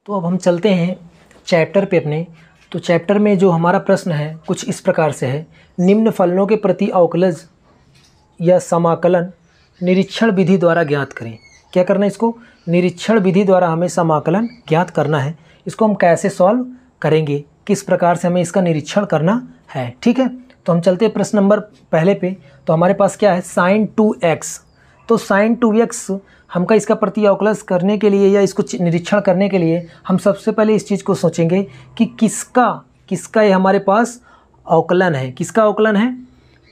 तो अब हम चलते हैं चैप्टर पे अपने। तो चैप्टर में जो हमारा प्रश्न है कुछ इस प्रकार से है, निम्न फलनों के प्रति अवकलज या समाकलन निरीक्षण विधि द्वारा ज्ञात करें। क्या करना है इसको? निरीक्षण विधि द्वारा हमें समाकलन ज्ञात करना है। इसको हम कैसे सॉल्व करेंगे, किस प्रकार से हमें इसका निरीक्षण करना है, ठीक है। तो हम चलते हैं प्रश्न नंबर पहले पे। तो हमारे पास क्या है, sin 2x। तो sin 2x हमका इसका प्रति अवकलज करने के लिए या इसको निरीक्षण करने के लिए हम सबसे पहले इस चीज़ को सोचेंगे कि किसका ये हमारे पास अवकलन है, किसका अवकलन है,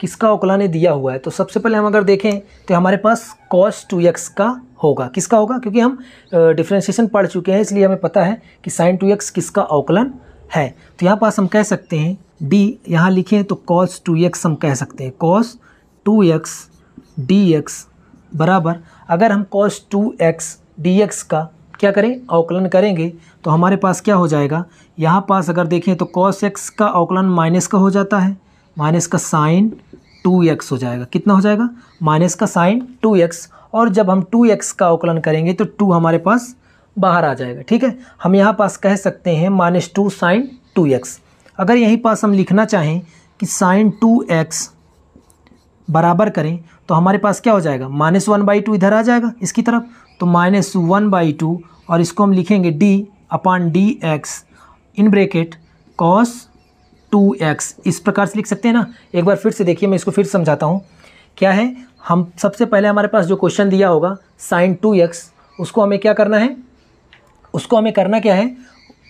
किसका अवकलन है दिया हुआ है। तो सबसे पहले हम अगर देखें तो हमारे पास cos 2x का होगा। किसका होगा? क्योंकि हम डिफ्रेंशिएशन पढ़ चुके हैं, इसलिए हमें पता है कि sin 2x किसका अवकलन है। तो यहाँ पास हम कह सकते हैं d, यहाँ लिखें तो cos 2x हम कह सकते हैं cos 2x dx बराबर, अगर हम cos 2x dx का क्या करें, अवकलन करेंगे तो हमारे पास क्या हो जाएगा, यहाँ पास अगर देखें तो cos x का अवकलन माइनस का हो जाता है, माइनस का sin 2x हो जाएगा। कितना हो जाएगा? माइनस का sin 2x। और जब हम 2x का अवकलन करेंगे तो 2 हमारे पास बाहर आ जाएगा, ठीक है। हम यहाँ पास कह सकते हैं -2 sin 2x। अगर यहीं पास हम लिखना चाहें कि sin 2x बराबर करें तो हमारे पास क्या हो जाएगा, -1/2 इधर आ जाएगा इसकी तरफ, तो -1/2 और इसको हम लिखेंगे d/dx in bracket cos 2x। इस प्रकार से लिख सकते हैं ना। एक बार फिर से देखिए, मैं इसको फिर समझाता हूँ। क्या है, हम सबसे पहले हमारे पास जो क्वेश्चन दिया होगा sin 2x, उसको हमें क्या करना है, उसको हमें करना क्या है,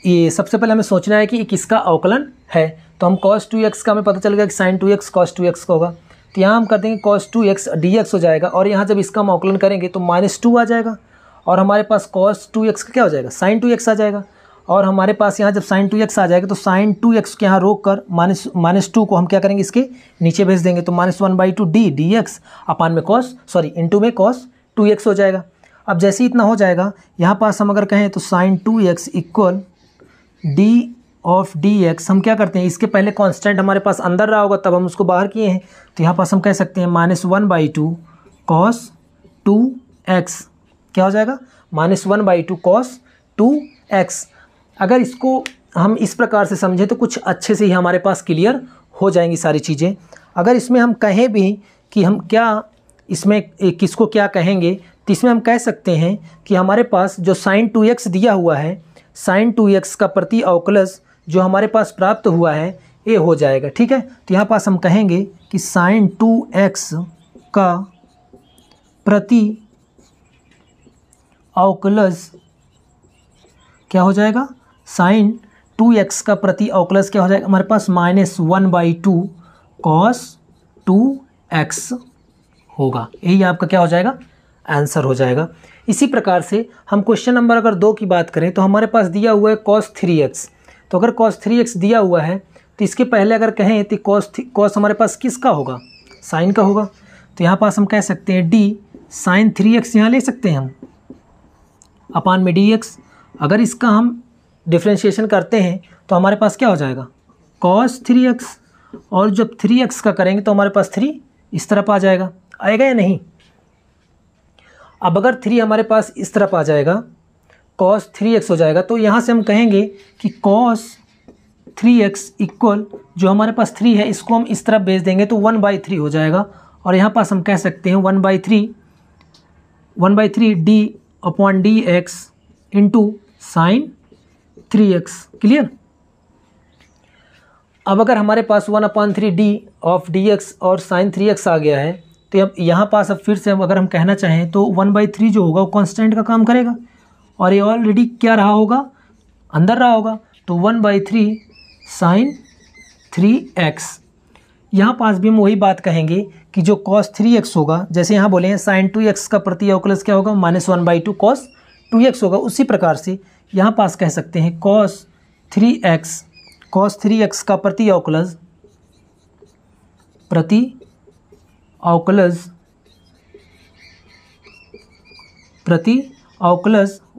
ये सबसे पहले हमें सोचना है कि किसका अवकलन है। तो हम cos 2x का हमें पता चल गया कि sin 2x cos 2x का होगा। तो यहाँ हम कर देंगे cos 2x dx हो जाएगा, और यहाँ जब इसका हम अवकलन करेंगे तो -2 आ जाएगा, और हमारे पास cos 2x का क्या हो जाएगा, sin 2x आ जाएगा। और हमारे पास यहाँ जब sin 2x आ जाएगा तो sin 2x के यहाँ रोक कर -2 को हम क्या करेंगे, इसके नीचे भेज देंगे, तो -1/2 dx अपान में इंटू में cos 2x हो जाएगा। अब जैसे ही इतना हो जाएगा, यहाँ पास हम अगर कहें तो sin 2x इक्वल d/dx, हम क्या करते हैं, इसके पहले कांस्टेंट हमारे पास अंदर रहा होगा तब हम उसको बाहर किए हैं, तो यहाँ पास हम कह सकते हैं -1/2 cos 2x क्या हो जाएगा, -1/2 cos 2x। अगर इसको हम इस प्रकार से समझें तो कुछ अच्छे से ही हमारे पास क्लियर हो जाएंगी सारी चीज़ें। अगर इसमें हम कहें भी कि हम क्या इसमें किसको क्या कहेंगे, तो इसमें हम कह सकते हैं कि हमारे पास जो sin 2x दिया हुआ है, sin 2x का प्रति अवकलज जो हमारे पास प्राप्त हुआ है ये हो जाएगा, ठीक है। तो यहाँ पास हम कहेंगे कि sin 2x का प्रति अवकलज क्या हो जाएगा, sin 2x का प्रति अवकलज क्या हो जाएगा हमारे पास, -1/2 cos 2x होगा। यही आपका क्या हो जाएगा, आंसर हो जाएगा। इसी प्रकार से हम क्वेश्चन नंबर अगर 2 की बात करें तो हमारे पास दिया हुआ है cos 3x। तो अगर cos 3x दिया हुआ है तो इसके पहले अगर कहें तो cos हमारे पास किसका होगा, sin का होगा। तो यहाँ पास हम कह सकते हैं d sin 3x यहाँ ले सकते हैं हम अपान में dx। अगर इसका हम डिफ्रेंशिएशन करते हैं तो हमारे पास क्या हो जाएगा, cos 3x, और जब 3x का करेंगे तो हमारे पास 3 इस तरफ आ जाएगा, आएगा या नहीं। अब अगर 3 हमारे पास इस तरफ आ जाएगा, cos 3x हो जाएगा, तो यहाँ से हम कहेंगे कि cos 3x इक्वल जो हमारे पास 3 है इसको हम इस तरफ भेज देंगे तो 1/3 हो जाएगा। और यहाँ पास हम कह सकते हैं 1/3 d/dx into sin 3x। Clear. अब अगर हमारे पास 1/3 d/dx और sin 3x आ गया है तो अब यहाँ पास अब फिर से अगर हम कहना चाहें तो 1/3 जो होगा वो कांस्टेंट का काम करेगा, और ये ऑलरेडी क्या रहा होगा, अंदर रहा होगा, तो 1/3 sin 3x। यहाँ पास भी हम वही बात कहेंगे कि जो cos 3x होगा, जैसे यहाँ बोले हैं sin 2x का प्रति अवकलज क्या होगा, -1/2 cos 2x होगा। उसी प्रकार से यहाँ पास कह सकते हैं cos 3x का प्रति अवकलज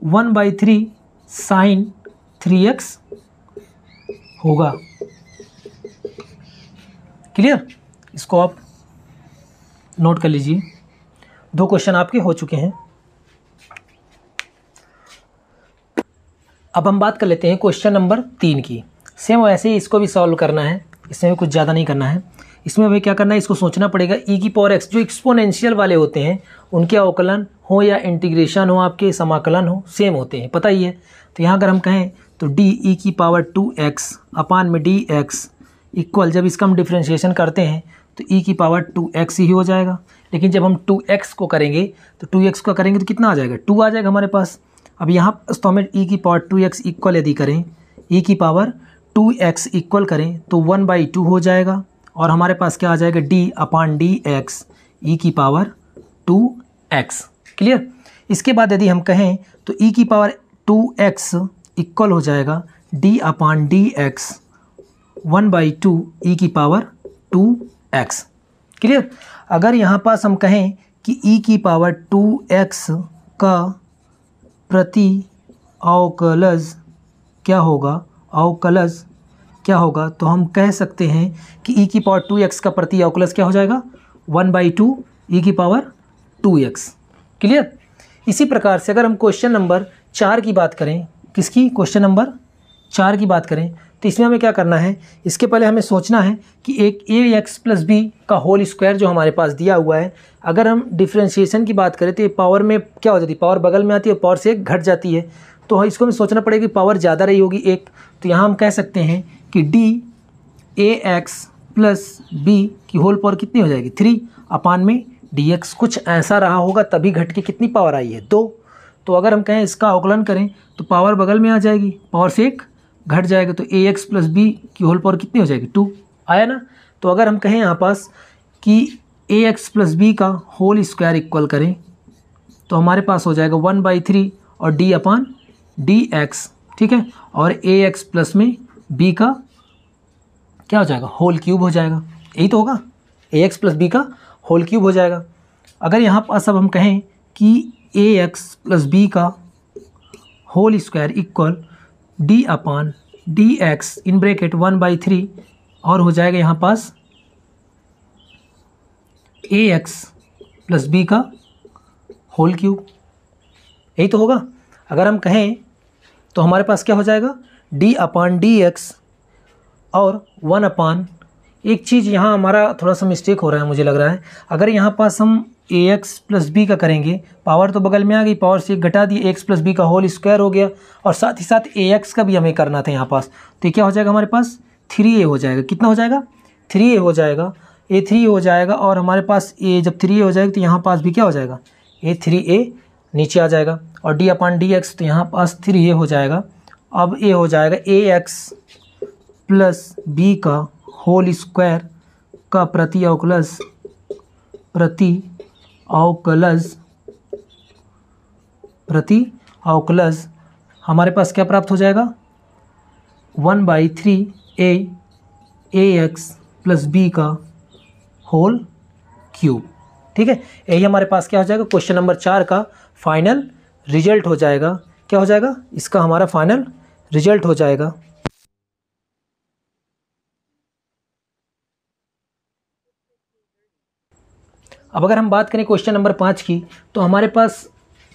1/3 sin 3x होगा। क्लियर। इसको आप नोट कर लीजिए। 2 क्वेश्चन आपके हो चुके हैं। अब हम बात कर लेते हैं क्वेश्चन नंबर 3 की। सेम वैसे ही इसको भी सॉल्व करना है, इसमें भी कुछ ज़्यादा नहीं करना है। इसमें हमें क्या करना है, इसको सोचना पड़ेगा e की पावर x जो एक्सपोनेंशियल वाले होते हैं उनके अवकलन हो या इंटीग्रेशन हो, आपके समाकलन हो, सेम होते हैं, पता ही है। तो यहाँ अगर हम कहें तो d e की पावर 2x अपान में dx इक्वल, जब इसका हम डिफ्रेंशिएशन करते हैं तो e की पावर 2x ही हो जाएगा। लेकिन जब हम 2x को करेंगे तो 2x को करेंगे तो कितना आ जाएगा, 2 आ जाएगा हमारे पास। अब यहाँ तो हमें e की पावर 2x इक्वल यदि करें, e की पावर 2x इक्वल करें तो 1/2 हो जाएगा और हमारे पास क्या आ जाएगा, d अपान dx e की पावर 2x। क्लियर। इसके बाद यदि हम कहें तो e की पावर 2x इक्वल हो जाएगा d अपान dx 1/2 e की पावर 2x। क्लियर। अगर यहाँ पास हम कहें कि e की पावर 2x का प्रति अवकलज क्या होगा, अवकलज क्या होगा, तो हम कह सकते हैं कि e की पावर 2x का प्रति अवकलज क्या हो जाएगा, 1/2 e की पावर 2x। क्लियर। इसी प्रकार से अगर हम क्वेश्चन नंबर 4 की बात करें, किसकी, क्वेश्चन नंबर 4 की बात करें, तो इसमें हमें क्या करना है, इसके पहले हमें सोचना है कि एक ax प्लस बी का होल स्क्वायर जो हमारे पास दिया हुआ है, अगर हम डिफ्रेंशिएशन की बात करें तो ये पावर में क्या हो जाती है, पावर बगल में आती है, पावर से एक घट जाती है। तो इसको हमें सोचना पड़ेगा कि पावर ज़्यादा रही होगी एक, तो यहाँ हम कह सकते हैं कि डी ax प्लस बी की होल पावर कितनी हो जाएगी, 3 अपान में dx। कुछ ऐसा रहा होगा तभी घट के कितनी पावर आई है, 2। तो अगर हम कहें इसका अवकलन करें तो पावर बगल में आ जाएगी, पावर से एक घट जाएगा, तो ax प्लस बी की होल पावर कितनी हो जाएगी, 2 आया ना। तो अगर हम कहें यहाँ पास कि ax प्लस बी का होल स्क्वायर इक्वल करें तो हमारे पास हो जाएगा 1/3 और d अपान dx, ठीक है। और ax प्लस में b का क्या हो जाएगा, होल क्यूब हो जाएगा, यही तो होगा, ax प्लस बी का होल क्यूब हो जाएगा। अगर यहाँ पास अब हम कहें कि ax प्लस बी का whole square equal d upon dx in bracket 1/3 और हो जाएगा यहाँ पास ax प्लस बी का होल क्यूब, यही तो होगा। अगर हम कहें तो हमारे पास क्या हो जाएगा, d अपान dx और 1 अपान, एक चीज़ यहाँ हमारा थोड़ा सा मिस्टेक हो रहा है मुझे लग रहा है। अगर यहाँ पास हम ax प्लस बी का करेंगे, पावर तो बगल में आ गई, पावर से घटा दी, x प्लस बी का होल स्क्वायर हो गया, और साथ ही साथ ax का भी हमें करना था यहाँ पास, तो ये क्या हो जाएगा हमारे पास 3a हो जाएगा। कितना हो जाएगा, 3a हो जाएगा, a3 हो जाएगा। और हमारे पास a जब 3a हो जाएगा तो यहाँ पास भी क्या हो जाएगा, a3a नीचे आ जाएगा, और d अपान dx तो यहाँ पास 3a हो जाएगा। अब a हो जाएगा ax प्लस बी का होल स्क्वायर का प्रति अवकलज हमारे पास क्या प्राप्त हो जाएगा, 1/3 ax प्लस बी का होल क्यूब, ठीक है। यही हमारे पास क्या हो जाएगा, क्वेश्चन नंबर 4 का फाइनल रिजल्ट हो जाएगा। क्या हो जाएगा, इसका हमारा फाइनल रिजल्ट हो जाएगा। अब अगर हम बात करें क्वेश्चन नंबर 5 की, तो हमारे पास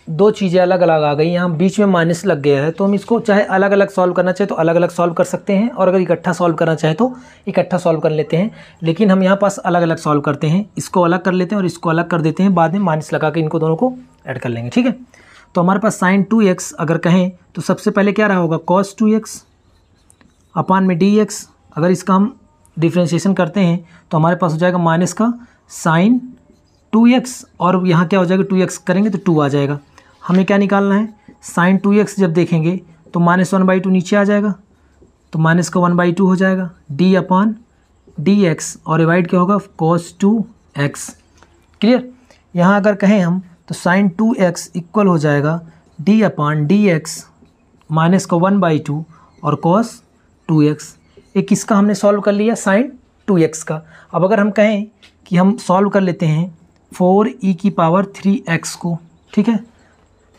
दो चीज़ें अलग अलग आ गई, यहाँ बीच में माइनस लग गया है, तो हम इसको चाहे अलग अलग सॉल्व करना चाहे तो अलग अलग सॉल्व कर सकते हैं, और अगर इकट्ठा सॉल्व करना चाहे तो इकट्ठा सॉल्व कर लेते हैं। लेकिन हम यहाँ पास अलग अलग सॉल्व करते हैं, इसको अलग कर लेते हैं और इसको अलग कर देते हैं, बाद में माइनस लगा के इनको दोनों को ऐड कर लेंगे, ठीक है। तो हमारे पास साइन 2x अगर कहें तो सबसे पहले क्या रहा होगा, कॉस 2x अपान में dx। अगर इसका हम डिफ्रेंशिएशन करते हैं तो हमारे पास हो जाएगा माइनस का साइन 2x, और यहाँ क्या हो जाएगा, 2x करेंगे तो 2 आ जाएगा। हमें क्या निकालना है, साइन 2x जब देखेंगे तो -1/2 नीचे आ जाएगा, तो माइनस का 1/2 हो जाएगा, d अपान dx और डिवाइड क्या होगा, cos 2x। क्लियर। यहाँ अगर कहें हम तो साइन 2x इक्वल हो जाएगा d अपान dx माइनस का 1/2 और cos 2x। एक इसका हमने सॉल्व कर लिया साइन 2x का। अब अगर हम कहें कि हम सॉल्व कर लेते हैं 4e की पावर 3x को, ठीक है,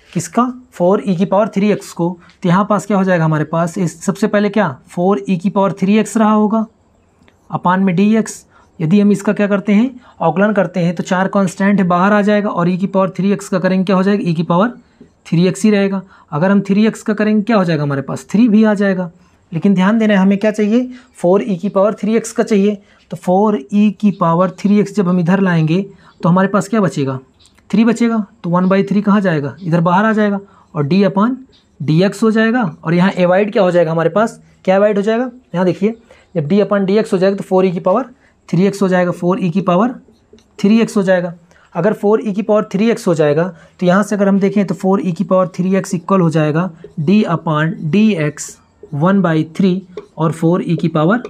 किसका, 4e की पावर 3x को, तो यहाँ पास क्या हो जाएगा हमारे पास, इस सबसे पहले क्या 4e की पावर 3x रहा होगा अपान में dx। यदि हम इसका क्या करते हैं, अवकलन करते हैं, तो 4 कांस्टेंट है बाहर आ जाएगा, और e की पावर 3x का करेंगे क्या हो जाएगा, e की पावर 3x ही रहेगा। अगर हम 3x का करेंगे क्या हो जाएगा, हमारे पास 3 भी आ जाएगा। लेकिन ध्यान देना है, हमें क्या चाहिए, 4e की पावर 3x का चाहिए। तो 4e की पावर 3x जब हम इधर लाएंगे तो हमारे पास क्या बचेगा, 3 बचेगा। तो 1/3 कहाँ जाएगा, इधर बाहर आ जाएगा और d/dx हो जाएगा। और यहाँ एवाइड क्या हो जाएगा, हमारे पास क्या एवाइड हो जाएगा, यहाँ देखिए, जब d/dx हो जाएगा तो 4e की पावर 3x हो जाएगा, 4e की पावर 3x हो जाएगा। अगर 4e की पावर 3x हो जाएगा तो यहाँ से अगर हम देखें तो 4e की पावर 3x इक्वल हो जाएगा d/dx 1/3 और 4e की पावर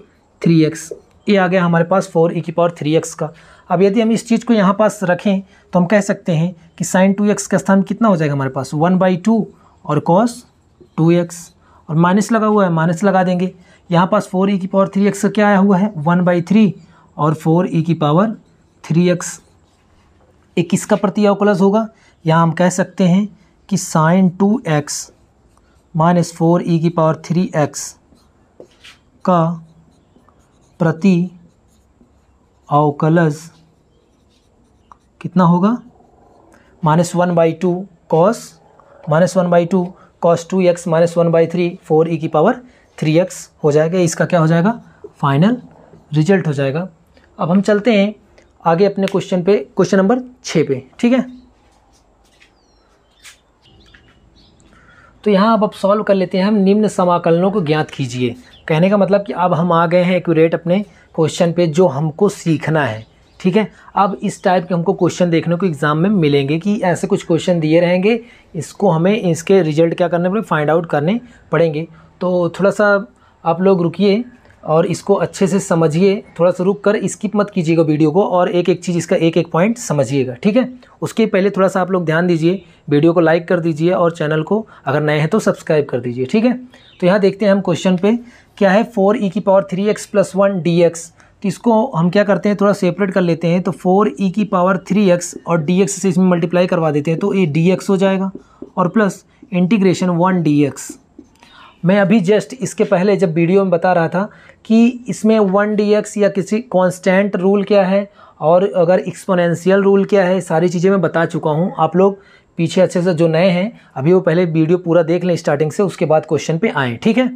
3x। ये आ गया हमारे पास 4e की पावर 3x का। अब यदि हम इस चीज़ को यहाँ पास रखें तो हम कह सकते हैं कि sin 2x का स्थान कितना हो जाएगा हमारे पास, 1/2 और cos 2x, और माइनस लगा हुआ है, माइनस लगा देंगे। यहाँ पास 4e की पावर 3x का क्या आया हुआ है, 1/3 और 4e की पावर 3x। ये किसका प्रति अवकलज होगा, यहाँ हम कह सकते हैं कि sin 2x माइनस 4e की पावर 3x का प्रति अवकलज कितना होगा, -1/2 cos 2x माइनस 1/3 4e की पावर 3x हो जाएगा। इसका क्या हो जाएगा, फाइनल रिजल्ट हो जाएगा। अब हम चलते हैं आगे अपने क्वेश्चन पे, क्वेश्चन नंबर 6 पे, ठीक है। तो यहाँ अब सॉल्व कर लेते हैं हम, निम्न समाकलनों को ज्ञात कीजिए। कहने का मतलब कि अब हम आ गए हैं एक्यूरेट अपने क्वेश्चन पे जो हमको सीखना है, ठीक है। अब इस टाइप के हमको क्वेश्चन देखने को एग्जाम में मिलेंगे कि ऐसे कुछ क्वेश्चन दिए रहेंगे, इसको हमें इसके रिजल्ट क्या करने पड़ेंगे, फाइंड आउट करने पड़ेंगे। तो थोड़ा सा आप लोग रुकिए और इसको अच्छे से समझिए, थोड़ा सा रुक कर स्किप मत कीजिएगा वीडियो को, और एक एक चीज़ इसका एक एक पॉइंट समझिएगा, ठीक है। उसके पहले थोड़ा सा आप लोग ध्यान दीजिए, वीडियो को लाइक कर दीजिए और चैनल को अगर नए हैं तो सब्सक्राइब कर दीजिए, ठीक है। तो यहाँ देखते हैं हम क्वेश्चन पे क्या है, 4e की पावर 3x + 1 dx। तो इसको हम क्या करते हैं, थोड़ा सेपरेट कर लेते हैं। तो 4e की पावर 3x और dx से इसमें मल्टीप्लाई करवा देते हैं तो ये dx हो जाएगा, और प्लस इंटीग्रेशन 1 dx। मैं अभी जस्ट इसके पहले जब वीडियो में बता रहा था कि इसमें 1 dx या किसी कांस्टेंट रूल क्या है और अगर एक्सपोनेंशियल रूल क्या है, सारी चीज़ें मैं बता चुका हूँ। आप लोग पीछे अच्छे से जो नए हैं अभी वो पहले वीडियो पूरा देख लें स्टार्टिंग से, उसके बाद क्वेश्चन पे आएँ, ठीक है।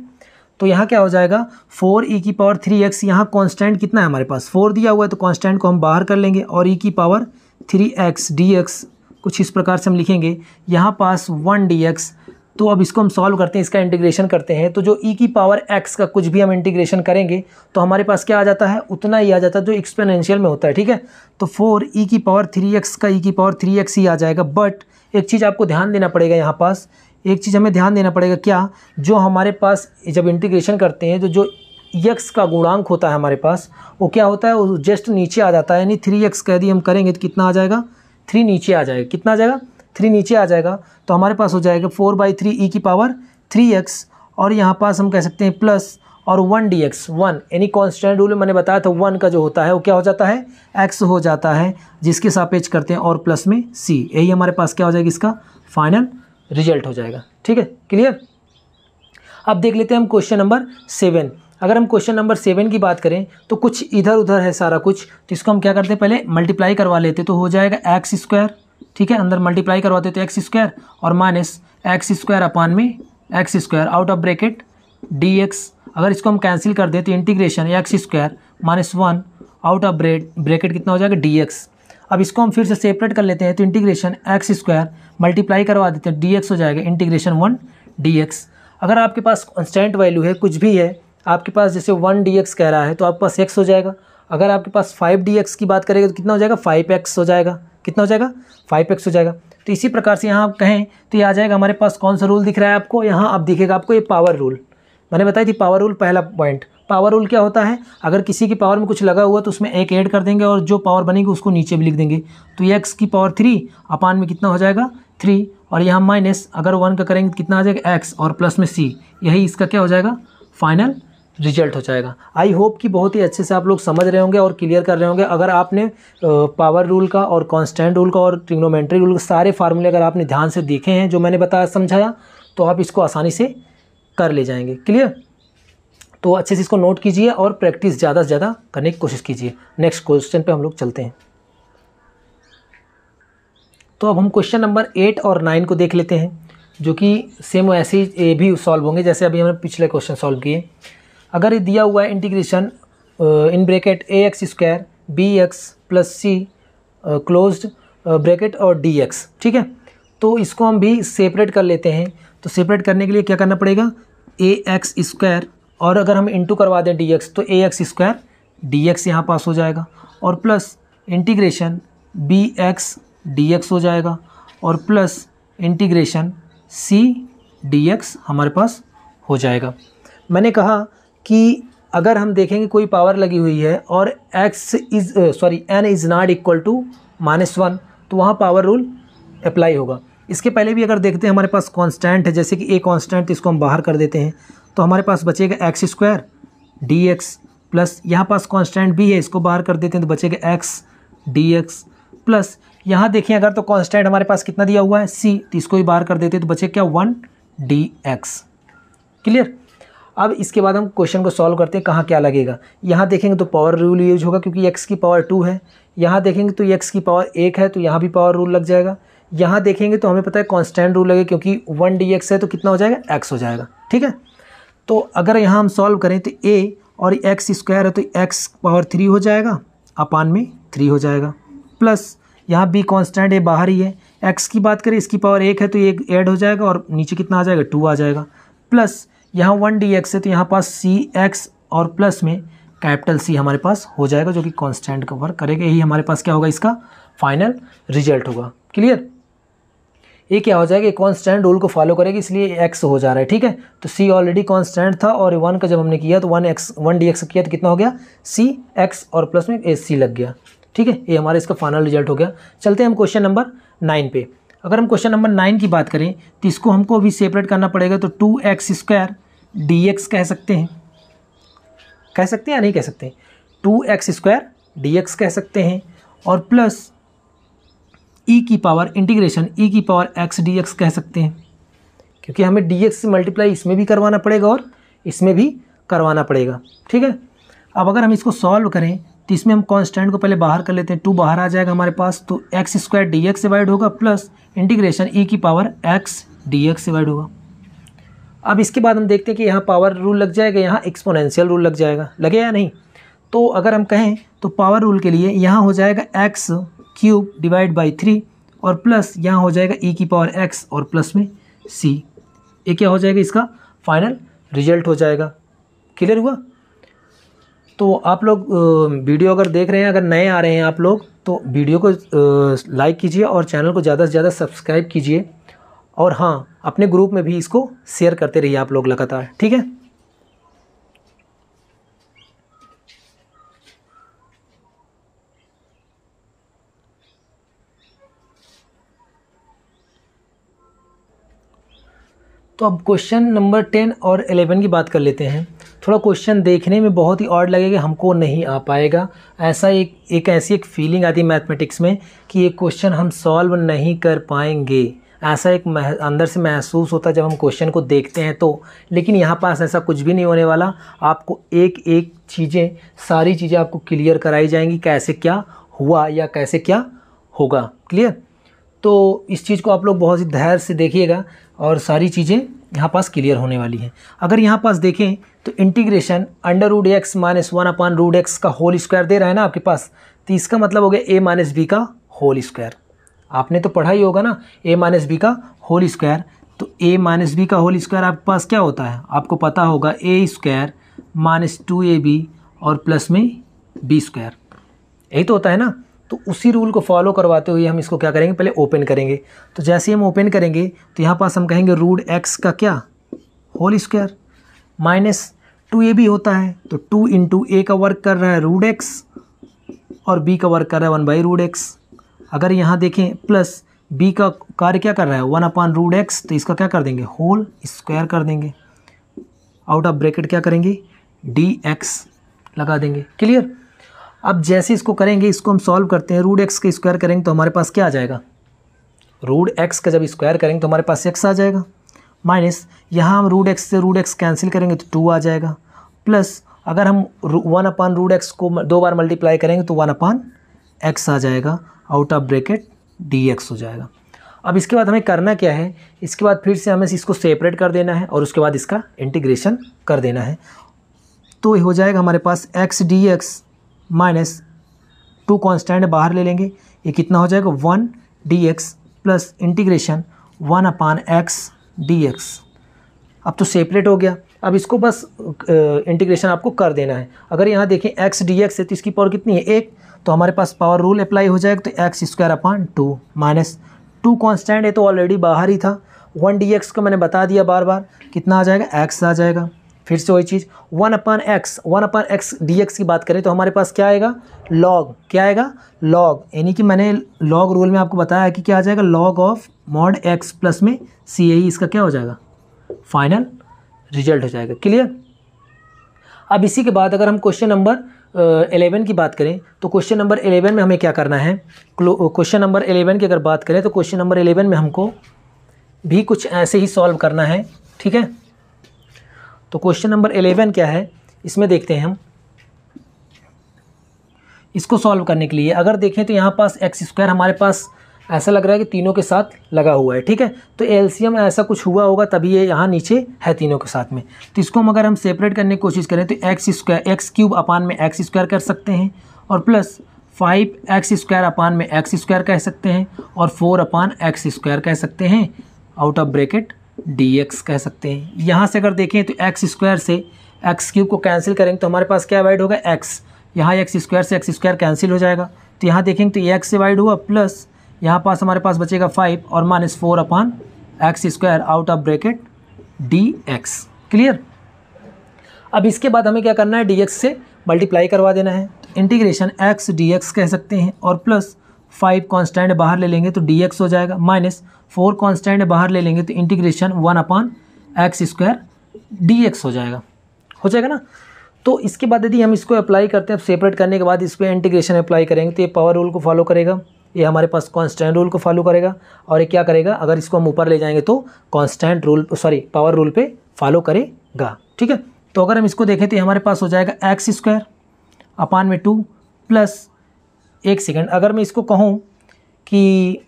तो यहाँ क्या हो जाएगा, 4e की पावर 3x, यहाँ कांस्टेंट कितना है हमारे पास, 4 दिया हुआ है तो कांस्टेंट को हम बाहर कर लेंगे, और e की पावर 3x dx कुछ इस प्रकार से हम लिखेंगे। यहाँ पास 1 dx। तो अब इसको हम सॉल्व करते हैं, इसका इंटीग्रेशन करते हैं। तो जो e की पावर x का कुछ भी हम इंटीग्रेशन करेंगे तो हमारे पास क्या आ जाता है, उतना ही आ जाता है जो एक्सपोनेंशियल में होता है, ठीक है। तो 4e की पावर 3x का e की पावर 3x ही आ जाएगा। बट एक चीज़ आपको ध्यान देना पड़ेगा, यहाँ पास एक चीज़ हमें ध्यान देना पड़ेगा, क्या, जो हमारे पास जब इंटीग्रेशन करते हैं तो जो x का गुणांक होता है हमारे पास वो क्या होता है, वो जस्ट नीचे आ जाता है। यानी 3x का यदि हम करेंगे तो कितना आ जाएगा, 3 नीचे आ जाएगा। कितना आ जाएगा, 3 नीचे आ जाएगा। तो हमारे पास हो जाएगा 4/3 e की पावर 3x, और यहाँ पास हम कह सकते हैं प्लस और 1 dx, 1 यानी कांस्टेंट रूल में मैंने बताया था 1 का जो होता है वो क्या हो जाता है, x हो जाता है, जिसके सापेक्ष करते हैं, और प्लस में c। यही हमारे पास क्या हो जाएगा, इसका फाइनल रिजल्ट हो जाएगा, ठीक है, क्लियर। अब देख लेते हैं हम क्वेश्चन नंबर 7। अगर हम क्वेश्चन नंबर 7 की बात करें तो कुछ इधर उधर है सारा कुछ, तो इसको हम क्या करते हैं, पहले मल्टीप्लाई करवा लेते तो हो जाएगा x², ठीक है। अंदर मल्टीप्लाई करवाते तो x² और माइनस x² अपान में x² out of bracket dx। अगर इसको हम कैंसिल कर दें तो integration x² minus 1 out of bracket कितना हो जाएगा, dx। अब इसको हम फिर से सेपरेट कर लेते हैं तो इंटीग्रेशन x² मल्टीप्लाई करवा देते हैं dx हो जाएगा इंटीग्रेशन 1 dx। अगर आपके पास कांस्टेंट वैल्यू है, कुछ भी है आपके पास, जैसे 1 dx कह रहा है तो आपके पास x हो जाएगा। अगर आपके पास 5 dx की बात करेंगे तो कितना हो जाएगा, 5x हो जाएगा। कितना हो जाएगा, 5x हो जाएगा। तो इसी प्रकार से यहाँ आप कहें तो ये आ जाएगा हमारे पास, कौन सा रूल दिख रहा है आपको, यहाँ अब दिखेगा आपको ये पावर रूल। मैंने बताई थी पावर रूल, पहला पॉइंट। पावर रूल क्या होता है, अगर किसी की पावर में कुछ लगा हुआ तो उसमें एक ऐड कर देंगे और जो पावर बनेगी उसको नीचे भी लिख देंगे। तो ये x की पावर 3 अपान में कितना हो जाएगा, 3, और यहाँ माइनस अगर 1 का करेंगे तो कितना आ जाएगा, x, और प्लस में c। यही इसका क्या हो जाएगा, फाइनल रिजल्ट हो जाएगा। आई होप कि बहुत ही अच्छे से आप लोग समझ रहे होंगे और क्लियर कर रहे होंगे। अगर आपने पावर रूल का और कांस्टेंट रूल का और ट्रिग्नोमेट्री रूल का सारे फार्मूले अगर आपने ध्यान से देखे हैं जो मैंने बताया समझाया, तो आप इसको आसानी से कर ले जाएंगे, क्लियर। तो अच्छे से इसको नोट कीजिए और प्रैक्टिस ज़्यादा से ज़्यादा करने की कोशिश कीजिए। नेक्स्ट क्वेश्चन पे हम लोग चलते हैं। तो अब हम क्वेश्चन नंबर 8 और 9 को देख लेते हैं। जो कि सेम ऐसे ही ये भी सॉल्व होंगे जैसे अभी हमने पिछले क्वेश्चन सॉल्व किए। अगर ये दिया हुआ है integration in bracket a x square b x plus c closed bracket और डी एक्स, ठीक है, तो इसको हम भी सेपरेट कर लेते हैं। तो सेपरेट करने के लिए क्या करना पड़ेगा, ए एक्स स्क्वायर और अगर हम इंटू करवा दें डी एक्स तो a x square d x यहाँ पास हो जाएगा और plus integration b x d x हो जाएगा और plus integration c d x हमारे पास हो जाएगा। मैंने कहा कि अगर हम देखेंगे कोई पावर लगी हुई है और n is not equal to -1 तो वहाँ पावर रूल अप्लाई होगा। इसके पहले भी अगर देखते हैं हमारे पास कांस्टेंट है, जैसे कि ए कांस्टेंट, तो इसको हम बाहर कर देते हैं तो हमारे पास बचेगा x square d x plus यहाँ पास कांस्टेंट भी है, इसको बाहर कर देते हैं तो बचेगा एक्स डी एक्स प्लस यहाँ देखिए अगर तो कांस्टेंट हमारे पास कितना दिया हुआ है सी, तो इसको भी बाहर कर देते हैं तो बचे क्या 1 डी एक्स। क्लियर। अब इसके बाद हम क्वेश्चन को सॉल्व करते हैं कहाँ क्या लगेगा। यहाँ देखेंगे तो पावर रूल यूज होगा क्योंकि x की पावर 2 है, यहाँ देखेंगे तो x की पावर 1 है तो यहाँ भी पावर रूल लग जाएगा। यहाँ देखेंगे तो हमें पता है कांस्टेंट रूल लगे क्योंकि 1 dx है तो कितना हो जाएगा x हो जाएगा, ठीक है। तो अगर यहाँ हम सॉल्व करें तो a और x स्क्वायर है तो x पावर 3 हो जाएगा अपान में 3 हो जाएगा प्लस यहाँ b कांस्टेंट है बाहर ही है, x की बात करें इसकी पावर 1 है तो ये ऐड हो जाएगा और नीचे कितना आ जाएगा 2 आ जाएगा प्लस यहाँ 1 dx है तो यहाँ पास सी एक्स और प्लस में कैपिटल C हमारे पास हो जाएगा जो कि कांस्टेंट का वर्क करेगा। यही हमारे पास क्या होगा, इसका फाइनल रिजल्ट होगा। क्लियर। ये क्या हो जाएगा, कांस्टेंट रूल को फॉलो करेगी इसलिए x हो जा रहा है, ठीक है। तो c ऑलरेडी कांस्टेंट था और 1 का जब हमने किया तो 1 dx किया तो कितना हो गया c x और प्लस में a c लग गया, ठीक है। ये हमारा इसका फाइनल रिजल्ट हो गया। चलते हैं हम क्वेश्चन नंबर 9 पे। अगर हम क्वेश्चन नंबर 9 की बात करें तो इसको हमको भी सेपरेट करना पड़ेगा तो 2x स्क्वायर dx कह सकते हैं या नहीं कह सकते, 2x स्क्वायर dx कह सकते हैं और प्लस e की पावर इंटीग्रेशन e की पावर x dx कह सकते हैं क्योंकि हमें dx से मल्टीप्लाई इसमें भी करवाना पड़ेगा और इसमें भी करवाना पड़ेगा, ठीक है। अब अगर हम इसको सॉल्व करें तो इसमें हम कांस्टेंट को पहले बाहर कर लेते हैं, 2 बाहर आ जाएगा हमारे पास तो x स्क्वायर dx डिवाइड होगा प्लस इंटीग्रेशन e की पावर x dx डिवाइड होगा। अब इसके बाद हम देखते हैं कि यहाँ पावर रूल लग जाएगा, यहाँ एक्सपोनेंशियल रूल लग जाएगा, लगे या नहीं। तो अगर हम कहें तो पावर रूल के लिए यहाँ हो जाएगा x क्यूब डिवाइड बाई 3 और प्लस यहाँ हो जाएगा e की पावर x और प्लस में c। ये क्या हो जाएगा, इसका फाइनल रिजल्ट हो जाएगा। क्लियर हुआ। तो आप लोग वीडियो अगर देख रहे हैं, अगर नए आ रहे हैं आप लोग तो वीडियो को लाइक कीजिए और चैनल को ज़्यादा से ज़्यादा सब्सक्राइब कीजिए और हाँ अपने ग्रुप में भी इसको शेयर करते रहिए आप लोग लगातार, ठीक है। तो अब क्वेश्चन नंबर 10 और 11 की बात कर लेते हैं। थोड़ा क्वेश्चन देखने में बहुत ही ऑड लगेगा, हमको नहीं आ पाएगा, ऐसा एक ऐसी एक फीलिंग आती है मैथमेटिक्स में कि ये क्वेश्चन हम सॉल्व नहीं कर पाएंगे, ऐसा एक अंदर से महसूस होता है जब हम क्वेश्चन को देखते हैं तो। लेकिन यहाँ पास ऐसा कुछ भी नहीं होने वाला, आपको एक एक चीज़ें सारी चीज़ें आपको क्लियर कराई जाएंगी, कैसे क्या हुआ या कैसे क्या होगा। क्लियर। तो इस चीज़ को आप लोग बहुत ही धैर्य से देखिएगा और सारी चीज़ें यहाँ पास क्लियर होने वाली हैं। अगर यहाँ पास देखें तो इंटीग्रेशन √x - 1 अपान √x का होल स्क्वायर दे रहा है ना आपके पास, तो इसका मतलब हो गया a - b का होल स्क्वायर। आपने तो पढ़ा ही होगा ना a - b का होल स्क्वायर। तो a - b का होल स्क्वायर आपके पास क्या होता है, आपको पता होगा a स्क्वायर -2ab और प्लस में b स्क्वायर, यही तो होता है ना। तो उसी रूल को फॉलो करवाते हुए हम इसको क्या करेंगे, पहले ओपन करेंगे। तो जैसे हम ओपन करेंगे तो यहाँ पास हम कहेंगे √x का क्या होल स्क्वायर -2ab होता है तो 2 × a का वर्क कर रहा है √x और b का वर्क कर रहा है 1/√x। अगर यहाँ देखें प्लस b का कार्य क्या कर रहा है 1 अपान √x, तो इसका क्या कर देंगे होल स्क्वायर कर देंगे, आउट ऑफ ब्रैकेट क्या करेंगे dx लगा देंगे। क्लियर। अब जैसे इसको करेंगे, इसको हम सॉल्व करते हैं, √x का स्क्वायर करेंगे तो हमारे पास क्या आ जाएगा, √x का जब स्क्वायर करेंगे तो हमारे पास x आ जाएगा माइनस यहाँ हम √x से √x कैंसिल करेंगे तो 2 आ जाएगा प्लस अगर हम 1 अपान √x को 2 बार मल्टीप्लाई करेंगे तो 1 अपान x आ जाएगा, आउट ऑफ ब्रैकेट dx हो जाएगा। अब इसके बाद हमें करना क्या है, इसके बाद फिर से हमें इसको सेपरेट कर देना है और उसके बाद इसका इंटीग्रेशन कर देना है। तो हो जाएगा हमारे पास x d x minus 2 constant बाहर ले लेंगे, ये कितना हो जाएगा 1 d x plus integration 1/x dx। अब तो सेपरेट हो गया, अब इसको बस इंटीग्रेशन आपको कर देना है। अगर यहाँ देखें x dx है तो इसकी पावर कितनी है 1, तो हमारे पास पावर रूल अप्लाई हो जाएगा, तो x² माइनस 2 कांस्टेंट है तो ऑलरेडी बाहर ही था, 1 dx को मैंने बता दिया बार बार, कितना आ जाएगा x आ जाएगा। फिर से वही चीज़ 1/x dx की बात करें तो हमारे पास क्या आएगा लॉग, क्या आएगा लॉग, यानी कि मैंने लॉग रूल में आपको बताया कि क्या आ जाएगा log of mod x plus में सी, यही इसका क्या हो जाएगा फाइनल रिजल्ट हो जाएगा। क्लियर। अब इसी के बाद अगर हम क्वेश्चन नंबर 11 की बात करें तो क्वेश्चन नंबर 11 में हमें क्या करना है, क्वेश्चन नंबर 11 की अगर बात करें तो क्वेश्चन नंबर 11 में हमको भी कुछ ऐसे ही सॉल्व करना है। ठीक है, तो क्वेश्चन नंबर 11 क्या है इसमें देखते हैं हम। इसको सॉल्व करने के लिए अगर देखें तो यहाँ पास x² हमारे पास ऐसा लग रहा है कि तीनों के साथ लगा हुआ है। ठीक है, तो एलसीएम ऐसा कुछ हुआ होगा तभी ये यहाँ नीचे है तीनों के साथ में। तो इसको हम अगर हम सेपरेट करने की कोशिश करें तो x³ अपान में x² कर सकते हैं और प्लस 5x² अपान में x² कह सकते हैं और 4/x² कह सकते हैं, आउट ऑफ ब्रैकेट dx कह सकते हैं। यहाँ से अगर देखें तो x² से x³ को कैंसिल करेंगे तो हमारे पास क्या डिवाइड होगा x, यहाँ x² से x² कैंसिल हो जाएगा, तो यहाँ देखेंगे तो ये x से डिवाइड हुआ प्लस यहाँ पास हमारे पास बचेगा 5 और minus 4/x² out of bracket dx। Clear. अब इसके बाद हमें क्या करना है dx से मल्टीप्लाई करवा देना है, तो इंटीग्रेशन x dx कह सकते हैं और प्लस 5 कांस्टेंट बाहर ले लेंगे तो dx हो जाएगा, माइनस 4 कांस्टेंट बाहर ले लेंगे तो इंटीग्रेशन 1/x² dx हो जाएगा ना। तो इसके बाद यदि हम इसको अप्लाई करते हैं, सेपरेट करने के बाद इस पर इंटीग्रेशन अप्लाई करेंगे तो ये पावर रूल को फॉलो करेगा, ये हमारे पास कांस्टेंट रूल को फॉलो करेगा और ये क्या करेगा अगर इसको हम ऊपर ले जाएंगे तो कांस्टेंट रूल पावर रूल पे फॉलो करेगा। ठीक है, तो अगर हम इसको देखें तो हमारे पास हो जाएगा x² अपान में 2 प्लस, एक सेकेंड अगर मैं इसको कहूँ कि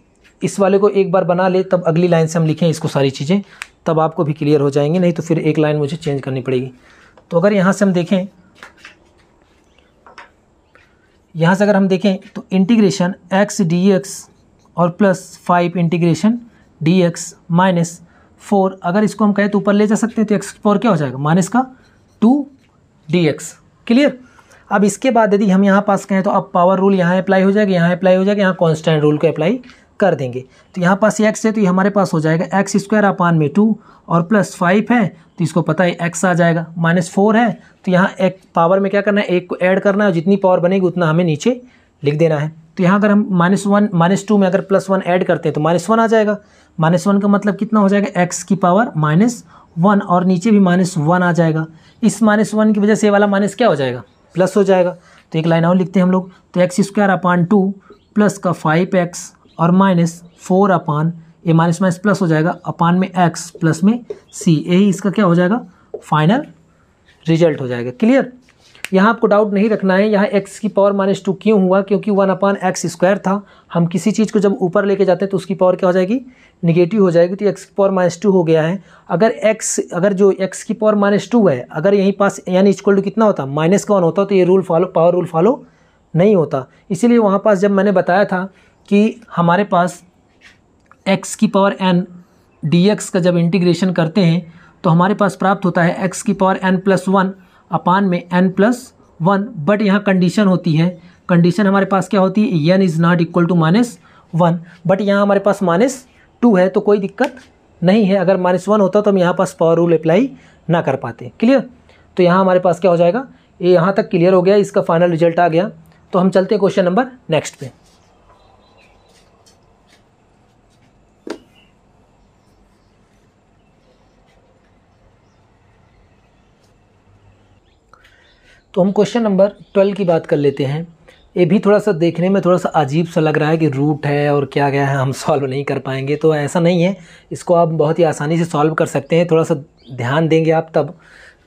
इस वाले को एक बार बना ले तब अगली लाइन से हम लिखें इसको सारी चीज़ें, तब आपको भी क्लियर हो जाएंगे, नहीं तो फिर एक लाइन मुझे चेंज करनी पड़ेगी। तो अगर यहाँ से हम देखें, यहाँ से अगर हम देखें तो इंटीग्रेशन x dx और प्लस 5 इंटीग्रेशन dx माइनस 4, अगर इसको हम कहें तो ऊपर ले जा सकते हैं तो x की पावर क्या हो जाएगा माइनस का 2 dx। क्लियर। अब इसके बाद यदि हम यहाँ पास कहें तो अब पावर रूल यहाँ अप्लाई हो जाएगा, यहाँ अप्लाई हो जाएगा, यहाँ कांस्टेंट रूल को अप्लाई कर देंगे। तो यहाँ पास x है तो ये हमारे पास हो जाएगा x² अपान में 2 और प्लस 5 है तो इसको पता है x आ जाएगा, माइनस 4 है तो यहाँ एक पावर में क्या करना है, एक को ऐड करना है और जितनी पावर बनेगी उतना हमें नीचे लिख देना है। तो यहाँ अगर हम -2 में अगर +1 ऐड करते हैं तो -1 आ जाएगा, -1 का मतलब कितना हो जाएगा x की पावर -1 और नीचे भी -1 आ जाएगा। इस -1 की वजह से ये वाला माइनस क्या हो जाएगा प्लस हो जाएगा। तो एक लाइन और लिखते हैं हम लोग, तो x² अपान 2 प्लस का 5x और माइनस 4 अपान ये माइनस माइनस प्लस हो जाएगा अपान में x प्लस में c, यही इसका क्या हो जाएगा फाइनल रिजल्ट हो जाएगा। क्लियर। यहाँ आपको डाउट नहीं रखना है, यहाँ x की पावर -2 क्यों हुआ, क्योंकि 1/x² था, हम किसी चीज़ को जब ऊपर लेके जाते हैं तो उसकी पावर क्या हो जाएगी निगेटिव हो जाएगी, तो x की पावर -2 हो गया है। अगर जो x की पावर -2 है, अगर यहीं पास यानी इक्वल टू कितना होता -1 होता तो ये रूल पावर रूल फॉलो नहीं होता। इसीलिए वहाँ पास जब मैंने बताया था कि हमारे पास x की पावर n dx का जब इंटीग्रेशन करते हैं तो हमारे पास प्राप्त होता है x की पावर n+1 अपान में n+1, बट यहाँ कंडीशन होती है, कंडीशन हमारे पास क्या होती है n is not equal to -1, but यहाँ हमारे पास -2 है तो कोई दिक्कत नहीं है। अगर -1 होता तो हम यहाँ पास पावर रूल अप्लाई ना कर पाते। क्लियर। तो यहाँ हमारे पास क्या हो जाएगा, ये यहाँ तक क्लियर हो गया, इसका फाइनल रिजल्ट आ गया। तो हम चलते हैं क्वेश्चन नंबर नेक्स्ट पे। तो हम क्वेश्चन नंबर 12 की बात कर लेते हैं। ये भी थोड़ा सा देखने में थोड़ा सा अजीब सा लग रहा है कि रूट है और क्या क्या है, हम सॉल्व नहीं कर पाएंगे, तो ऐसा नहीं है, इसको आप बहुत ही आसानी से सॉल्व कर सकते हैं, थोड़ा सा ध्यान देंगे आप तब।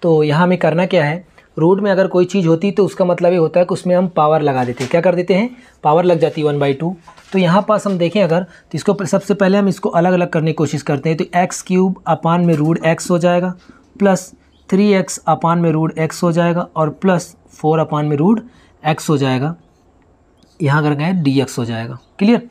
तो यहाँ हमें करना क्या है, रूट में अगर कोई चीज़ होती तो उसका मतलब ये होता है कि उसमें हम पावर लगा देते हैं। क्या कर देते हैं, पावर लग जाती है 1/2। तो यहाँ पास हम देखें अगर, तो इसको सबसे पहले हम इसको अलग अलग करने की कोशिश करते हैं। तो x³ अपान में रूट x हो जाएगा, प्लस 3x अपान में रूट x हो जाएगा, और प्लस 4 अपान में रूट x हो जाएगा। यहाँ अगर गए dx हो जाएगा। क्लियर।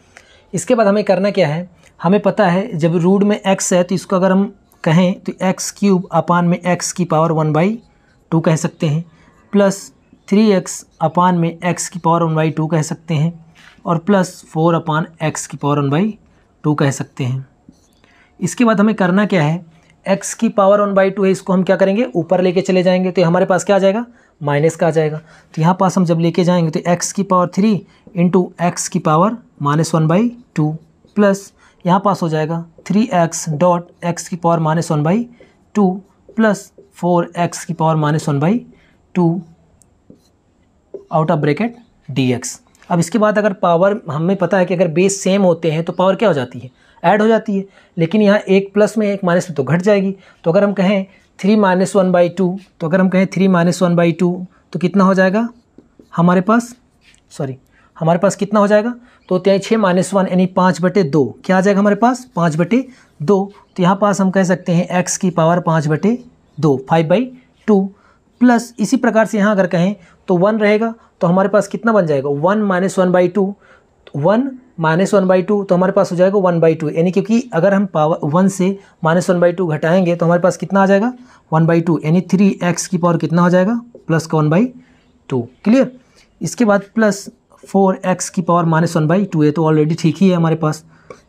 इसके बाद हमें करना क्या है, हमें पता है जब रूट में x है तो इसको अगर हम कहें तो x³ अपान में x की पावर 1/2 कह सकते हैं, प्लस 3x अपान में x की पावर 1/2 कह सकते हैं, और प्लस 4 अपान x की पावर 1/2 कह सकते हैं। इसके बाद हमें करना क्या है, x की पावर 1/2 है, इसको हम क्या करेंगे, ऊपर लेके चले जाएंगे। तो हमारे पास क्या आ जाएगा, माइनस का आ जाएगा। तो यहाँ पास हम जब लेके जाएंगे तो x की पावर 3 इंटू एक्स की पावर -1/2 प्लस यहाँ पास हो जाएगा 3x डॉट x की पावर -1/2 प्लस 4x की power -1/2 out of bracket dx। अब इसके बाद अगर पावर, हमें पता है कि अगर बेस सेम होते हैं तो पावर क्या हो जाती है, ऐड हो जाती है। लेकिन यहाँ एक प्लस में एक माइनस में तो घट जाएगी। तो अगर हम कहें 3 - 1/2, तो अगर हम कहें 3 - 1/2 तो कितना हो जाएगा हमारे पास, हमारे पास कितना हो जाएगा, तो 6 - 1 यानी 5/2 क्या आ जाएगा हमारे पास, 5/2। तो यहाँ पास हम कह सकते हैं x की पावर 5/2 5/2 प्लस इसी प्रकार से यहाँ अगर कहें तो 1 रहेगा। तो हमारे पास कितना बन जाएगा, 1 - 1/2, 1 - 1/2 तो हमारे पास हो जाएगा 1/2। यानी क्योंकि अगर हम पावर 1 से -1/2 घटाएंगे तो हमारे पास कितना आ जाएगा 1/2, यानी 3x की पावर कितना हो जाएगा प्लस का 1/2। क्लियर। इसके बाद प्लस 4x की पावर -1/2 है, तो ऑलरेडी ठीक ही है हमारे पास,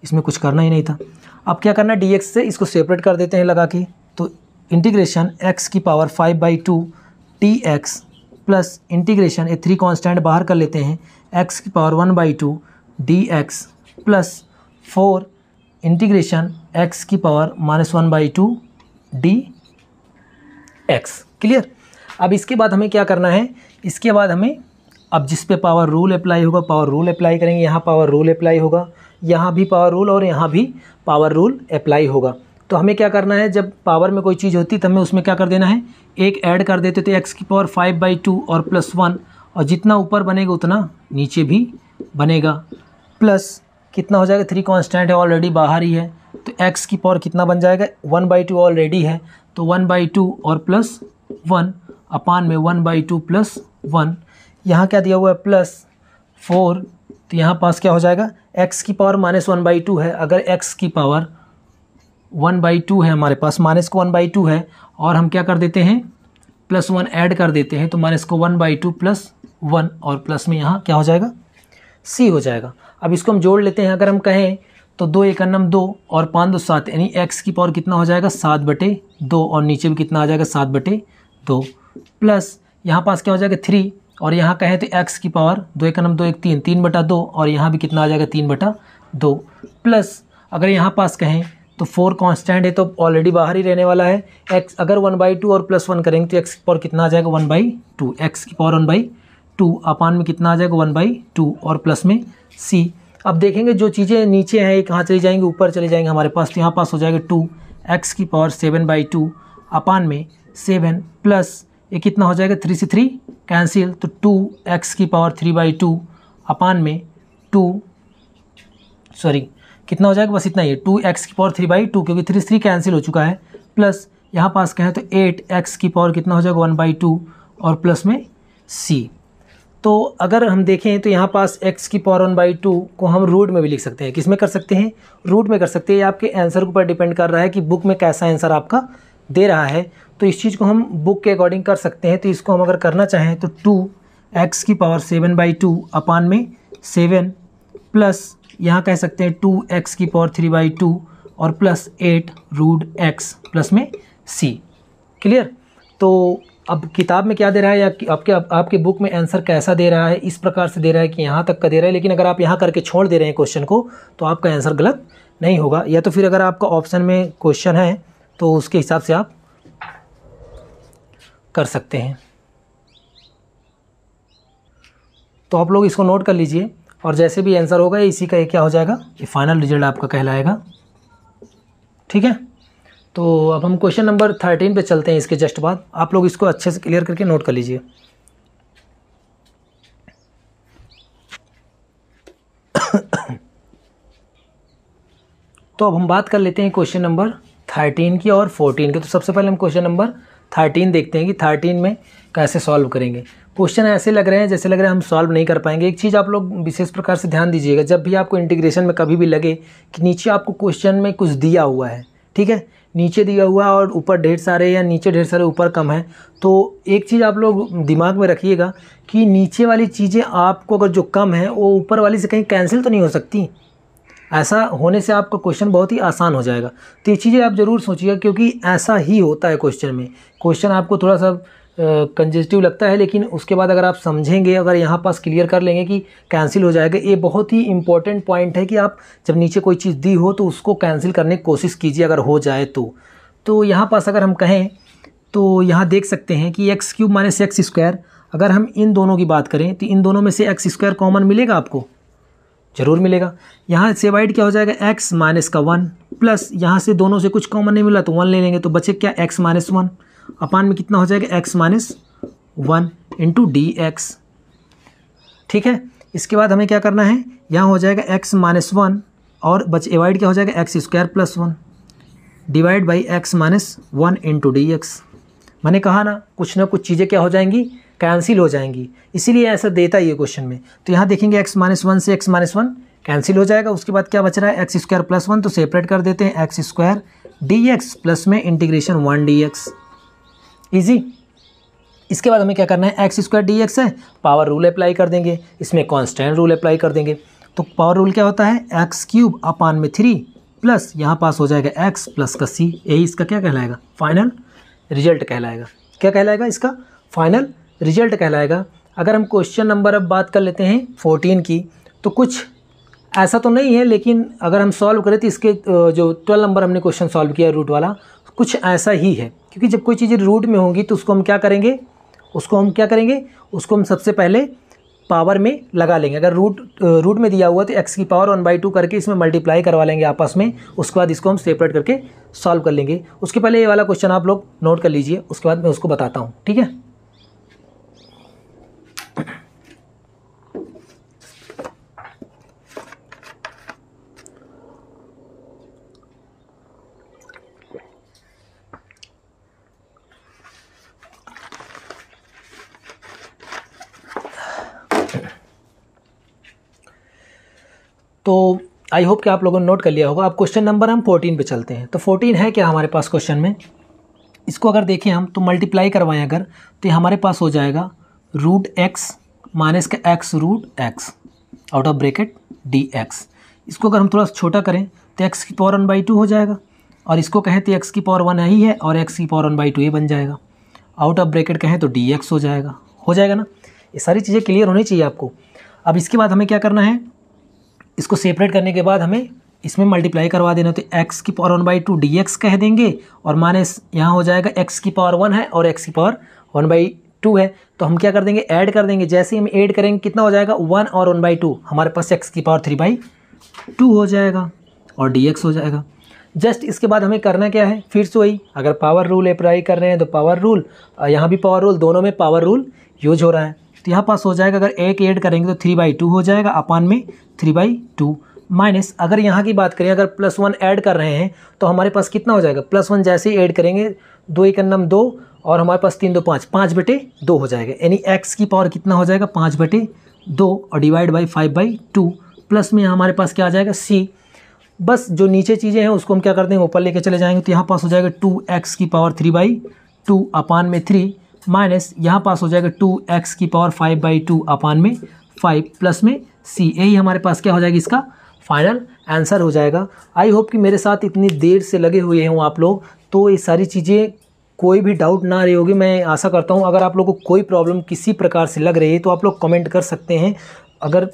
इसमें कुछ करना ही नहीं था। अब क्या करना है, dx से इसको सेपरेट कर देते हैं लगा के। तो इंटीग्रेशन x की पावर 5/2 dx प्लस इंटीग्रेशन, ये 3 कांस्टेंट बाहर कर लेते हैं, x की power 1/2 dx plus 4 integration x की पावर -1/2 dx। क्लियर। अब इसके बाद हमें क्या करना है, इसके बाद हमें, अब जिस पे पावर रूल अप्लाई होगा पावर रूल अप्लाई करेंगे। यहाँ पावर रूल अप्लाई होगा, यहाँ भी पावर रूल, और यहाँ भी पावर रूल अप्लाई होगा। तो हमें क्या करना है, जब पावर में कोई चीज़ होती तो हमें उसमें क्या कर देना है, एक ऐड कर देते। तो x की पावर 5/2 और प्लस 1, और जितना ऊपर बनेगा उतना नीचे भी बनेगा, प्लस कितना हो जाएगा, 3 कांस्टेंट है ऑलरेडी बाहर ही है। तो x की पावर कितना बन जाएगा, 1/2 ऑलरेडी है, तो 1/2 और प्लस 1 अपान में 1/2 प्लस 1। यहाँ क्या दिया हुआ है प्लस 4, तो यहाँ पास क्या हो जाएगा, x की पावर -1/2 है। अगर x की पावर 1/2 है हमारे पास, माइनस को 1/2 है, और हम क्या कर देते हैं प्लस 1 ऐड कर देते हैं, तो माइनस को 1/2 प्लस 1, और प्लस में यहाँ क्या हो जाएगा c हो जाएगा। अब इसको हम जोड़ लेते हैं। अगर हम कहें तो 2 × 1 = 2 और 5 × 2 = 7, यानी x की पावर कितना हो जाएगा 7/2, और नीचे भी कितना आ जाएगा 7/2 प्लस यहाँ पास क्या हो जाएगा 3, और यहाँ कहें तो x की पावर 2 × 1 = 2 = 3 3/2, और यहाँ भी कितना आ जाएगा 3/2 प्लस अगर यहाँ पास कहें तो 4 कांस्टेंट है तो ऑलरेडी बाहर ही रहने वाला है। x अगर 1/2 और प्लस 1 करेंगे तो x की पावर कितना आ जाएगा 1/2, x की पावर 1/2 अपान में कितना आ जाएगा 1/2 और प्लस में c। अब देखेंगे जो चीज़ें नीचे हैं ये कहाँ चली जाएंगी, ऊपर चले जाएंगे हमारे पास। तो यहाँ पास हो जाएगा 2x की पावर 7/2 अपान में 7 प्लस ये कितना हो जाएगा 3 से 3 कैंसिल, तो 2x की पावर 3/2 अपान में कितना हो जाएगा, बस इतना ही है 2x की पावर 3/2, क्योंकि 3 से 3 कैंसिल हो चुका है, प्लस यहाँ पास कहें तो 8x की पावर कितना हो जाएगा 1/2 और प्लस में c। तो अगर हम देखें तो यहाँ पास x की पावर 1/2 को हम रूट में भी लिख सकते हैं। किस में कर सकते हैं, रूट में कर सकते हैं। ये आपके आंसर के ऊपर डिपेंड कर रहा है कि बुक में कैसा आंसर आपका दे रहा है। तो इस चीज़ को हम बुक के अकॉर्डिंग कर सकते हैं। तो इसको हम अगर करना चाहें तो 2x की पावर 7/2 अपान में 7 प्लस यहाँ कह सकते हैं 2x की पावर 3/2 और प्लस 8 रूट x प्लस में c। क्लियर। तो अब किताब में क्या दे रहा है या आपके बुक में आंसर कैसा दे रहा है, इस प्रकार से दे रहा है कि यहाँ तक का दे रहा है। लेकिन अगर आप यहाँ करके छोड़ दे रहे हैं क्वेश्चन को तो आपका आंसर गलत नहीं होगा। या तो फिर अगर आपका ऑप्शन में क्वेश्चन है तो उसके हिसाब से आप कर सकते हैं। तो आप लोग इसको नोट कर लीजिए, और जैसे भी आंसर होगा इसी का ये क्या हो जाएगा, ये फाइनल रिजल्ट आपका कहलाएगा। ठीक है। तो अब हम क्वेश्चन नंबर 13 पे चलते हैं। इसके जस्ट बाद आप लोग इसको अच्छे से क्लियर करके नोट कर लीजिए। तो अब हम बात कर लेते हैं क्वेश्चन नंबर 13 की और 14 की। तो सबसे पहले हम क्वेश्चन नंबर 13 देखते हैं कि 13 में कैसे सॉल्व करेंगे। क्वेश्चन ऐसे लग रहे हैं जैसे लग रहा है हम सॉल्व नहीं कर पाएंगे। एक चीज़ आप लोग विशेष प्रकार से ध्यान दीजिएगा, जब भी आपको इंटीग्रेशन में कभी भी लगे कि नीचे आपको क्वेश्चन में कुछ दिया हुआ है, ठीक है, नीचे दिया हुआ है और ऊपर ढेर सारे या नीचे ढेर सारे ऊपर कम है, तो एक चीज़ आप लोग दिमाग में रखिएगा कि नीचे वाली चीज़ें आपको अगर जो कम है वो ऊपर वाली से कहीं कैंसिल तो नहीं हो सकती। ऐसा होने से आपका क्वेश्चन बहुत ही आसान हो जाएगा। तो ये चीज़ें आप ज़रूर सोचिएगा, क्योंकि ऐसा ही होता है क्वेश्चन में। क्वेश्चन आपको थोड़ा सा कंजेस्टिव लगता है, लेकिन उसके बाद अगर आप समझेंगे, अगर यहाँ पास क्लियर कर लेंगे कि कैंसिल हो जाएगा। ये बहुत ही इंपॉर्टेंट पॉइंट है कि आप जब नीचे कोई चीज़ दी हो तो उसको कैंसिल करने की कोशिश कीजिए अगर हो जाए तो यहाँ पास अगर हम कहें तो यहाँ देख सकते हैं कि x³ - x², अगर हम इन दोनों की बात करें तो इन दोनों में से x² कॉमन मिलेगा आपको, जरूर मिलेगा। यहाँ से डिवाइड क्या हो जाएगा, x - 1 प्लस यहाँ से दोनों से कुछ कॉमन नहीं मिला तो 1 ले लेंगे, तो बचे क्या, x - 1 अपान में कितना हो जाएगा, x - 1 इंटू dx। ठीक है, इसके बाद हमें क्या करना है, यहाँ हो जाएगा x - 1 और डिवाइड क्या हो जाएगा, x² + 1 divide by x - 1 into dx। मैंने कहा ना कुछ चीज़ें क्या हो जाएंगी, कैंसिल हो जाएंगी, इसीलिए ऐसा देता ही है क्वेश्चन में। तो यहाँ देखेंगे x - 1 से x - 1 कैंसिल हो जाएगा। उसके बाद क्या बच रहा है, x² + 1, तो सेपरेट कर देते हैं, x² dx प्लस में इंटीग्रेशन 1 dx, ईजी। इसके बाद हमें क्या करना है, x² dx है, पावर रूल अप्लाई कर देंगे, इसमें कांस्टेंट रूल अप्लाई कर देंगे। तो पावर रूल क्या होता है, x³ अपान में 3 प्लस यहाँ पास हो जाएगा x प्लस का c। यही इसका क्या कहलाएगा, फाइनल रिजल्ट कहलाएगा। क्या कहलाएगा, इसका फाइनल रिजल्ट कहलाएगा। अगर हम क्वेश्चन नंबर अब बात कर लेते हैं 14 की, तो कुछ ऐसा तो नहीं है, लेकिन अगर हम सॉल्व करें तो इसके जो 12 नंबर हमने क्वेश्चन सॉल्व किया रूट वाला, कुछ ऐसा ही है। क्योंकि जब कोई चीज़ रूट में होंगी तो उसको हम क्या करेंगे, उसको हम सबसे पहले पावर में लगा लेंगे। अगर रूट में दिया हुआ तो x की पावर 1/2 करके इसमें मल्टीप्लाई करवा लेंगे आपस में। उसके बाद इसको हम सेपरेट करके सॉल्व कर लेंगे। उसके पहले ये वाला क्वेश्चन आप लोग नोट कर लीजिए, उसके बाद मैं उसको बताता हूँ, ठीक है। तो आई होप कि आप लोगों ने नोट कर लिया होगा। अब क्वेश्चन नंबर हम 14 पे चलते हैं। तो 14 है क्या हमारे पास क्वेश्चन में, इसको अगर देखें हम तो मल्टीप्लाई करवाएं अगर, तो हमारे पास हो जाएगा √x माइनस का x√x out of bracket dx। इसको अगर हम थोड़ा छोटा करें तो x की पावर 1/2 हो जाएगा, और इसको कहें तो x की पावर 1 ही है और x की पावर 1/2 ये बन जाएगा। आउट ऑफ ब्रैकेट कहें तो dx हो जाएगा ना। ये सारी चीज़ें क्लियर होनी चाहिए आपको। अब इसके बाद हमें क्या करना है, इसको सेपरेट करने के बाद हमें इसमें मल्टीप्लाई करवा देना। तो x की पावर 1/2 dx कह देंगे, और माइनस यहाँ हो जाएगा x की पावर 1 है और x की पावर 1/2 है, तो हम क्या कर देंगे, ऐड कर देंगे। जैसे ही हम ऐड करेंगे कितना हो जाएगा, 1 और 1/2, हमारे पास x की पावर 3/2 हो जाएगा और dx हो जाएगा। जस्ट इसके बाद हमें करना क्या है, फिर से वही, अगर पावर रूल अप्लाई कर रहे हैं तो पावर रूल, यहाँ भी पावर रूल, दोनों में पावर रूल यूज हो रहा है। तो यहाँ पास हो जाएगा, अगर एक ऐड करेंगे तो 3/2 हो जाएगा, अपान में 3/2 माइनस, अगर यहाँ की बात करें, अगर +1 ऐड कर रहे हैं तो हमारे पास कितना हो जाएगा, +1 जैसे ही ऐड करेंगे 2 × 9 2 और हमारे पास 3 × 2 5, 5/2 हो जाएगा। यानी x की पावर कितना हो जाएगा, 5/2 और डिवाइड बाई 5/2 प्लस में हमारे पास क्या आ जाएगा, c। बस जो नीचे चीज़ें हैं उसको हम क्या करते हैं, ऊपर लेके चले जाएंगे। तो यहाँ पास हो जाएगा 2x की पावर 3/2 अपान में 3 माइनस यहाँ पास हो जाएगा 2x की पावर 5/2 अपान में 5 प्लस में c। यही हमारे पास क्या हो जाएगा, इसका फाइनल आंसर हो जाएगा। आई होप कि मेरे साथ इतनी देर से लगे हुए हैं आप लोग, तो ये सारी चीज़ें कोई भी डाउट ना रही होगी, मैं आशा करता हूँ। अगर आप लोगों को कोई प्रॉब्लम किसी प्रकार से लग रही है तो आप लोग कमेंट कर सकते हैं। अगर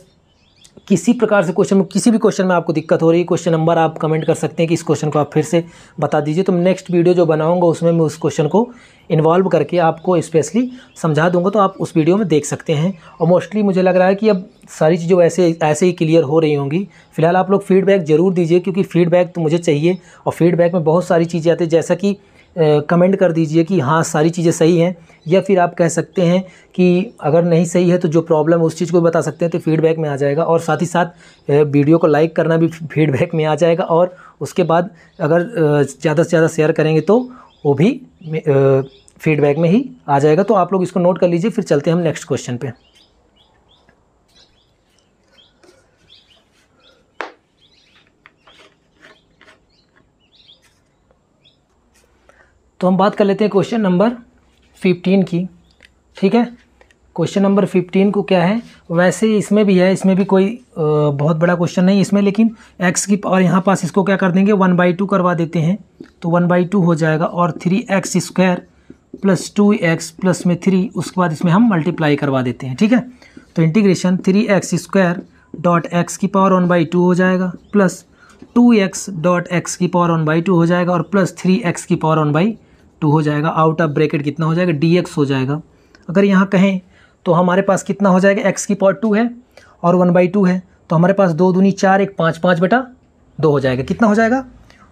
किसी प्रकार से क्वेश्चन में, किसी भी क्वेश्चन में आपको दिक्कत हो रही है, क्वेश्चन नंबर आप कमेंट कर सकते हैं कि इस क्वेश्चन को आप फिर से बता दीजिए, तो नेक्स्ट वीडियो जो बनाऊंगा उसमें मैं उस क्वेश्चन को इन्वॉल्व करके आपको स्पेशली समझा दूंगा, तो आप उस वीडियो में देख सकते हैं। और मोस्टली मुझे लग रहा है कि अब सारी चीज़ें ऐसे ही क्लियर हो रही होंगी। फिलहाल आप लोग फीडबैक ज़रूर दीजिए, क्योंकि फीडबैक तो मुझे चाहिए, और फीडबैक में बहुत सारी चीज़ें आती है, जैसा कि कमेंट कर दीजिए कि हाँ सारी चीज़ें सही हैं, या फिर आप कह सकते हैं कि अगर नहीं सही है तो जो प्रॉब्लम है उस चीज़ को भी बता सकते हैं, तो फीडबैक में आ जाएगा। और साथ ही साथ वीडियो को लाइक करना भी फीडबैक में आ जाएगा, और उसके बाद अगर ज़्यादा से ज़्यादा शेयर करेंगे तो वो भी फीडबैक में ही आ जाएगा। तो आप लोग इसको नोट कर लीजिए। फिर चलते हैं हम नेक्स्ट क्वेश्चन पे। तो हम बात कर लेते हैं क्वेश्चन नंबर 15 की। ठीक है, क्वेश्चन नंबर 15 को क्या है, वैसे इसमें भी है, इसमें भी कोई बहुत बड़ा क्वेश्चन नहीं इसमें, लेकिन x की और यहाँ पास इसको क्या कर देंगे 1/2 करवा देते हैं, तो 1/2 हो जाएगा। और 3x² प्लस 2x प्लस में 3, उसके बाद इसमें हम मल्टीप्लाई करवा देते हैं। ठीक है, तो इंटीग्रेशन 3x² डॉट x की पावर 1/2 हो जाएगा, प्लस 2x डॉट x की पावर 1/2 हो जाएगा, और प्लस 3x की पावर 1/2 हो जाएगा। आउट ऑफ ब्रैकेट कितना हो जाएगा, dx हो जाएगा। अगर यहाँ कहें तो हमारे पास कितना हो जाएगा, x की पावर 2 है और 1/2 है, तो हमारे पास 2 दूनी 4, 1 5, 5/2 हो जाएगा। कितना हो जाएगा,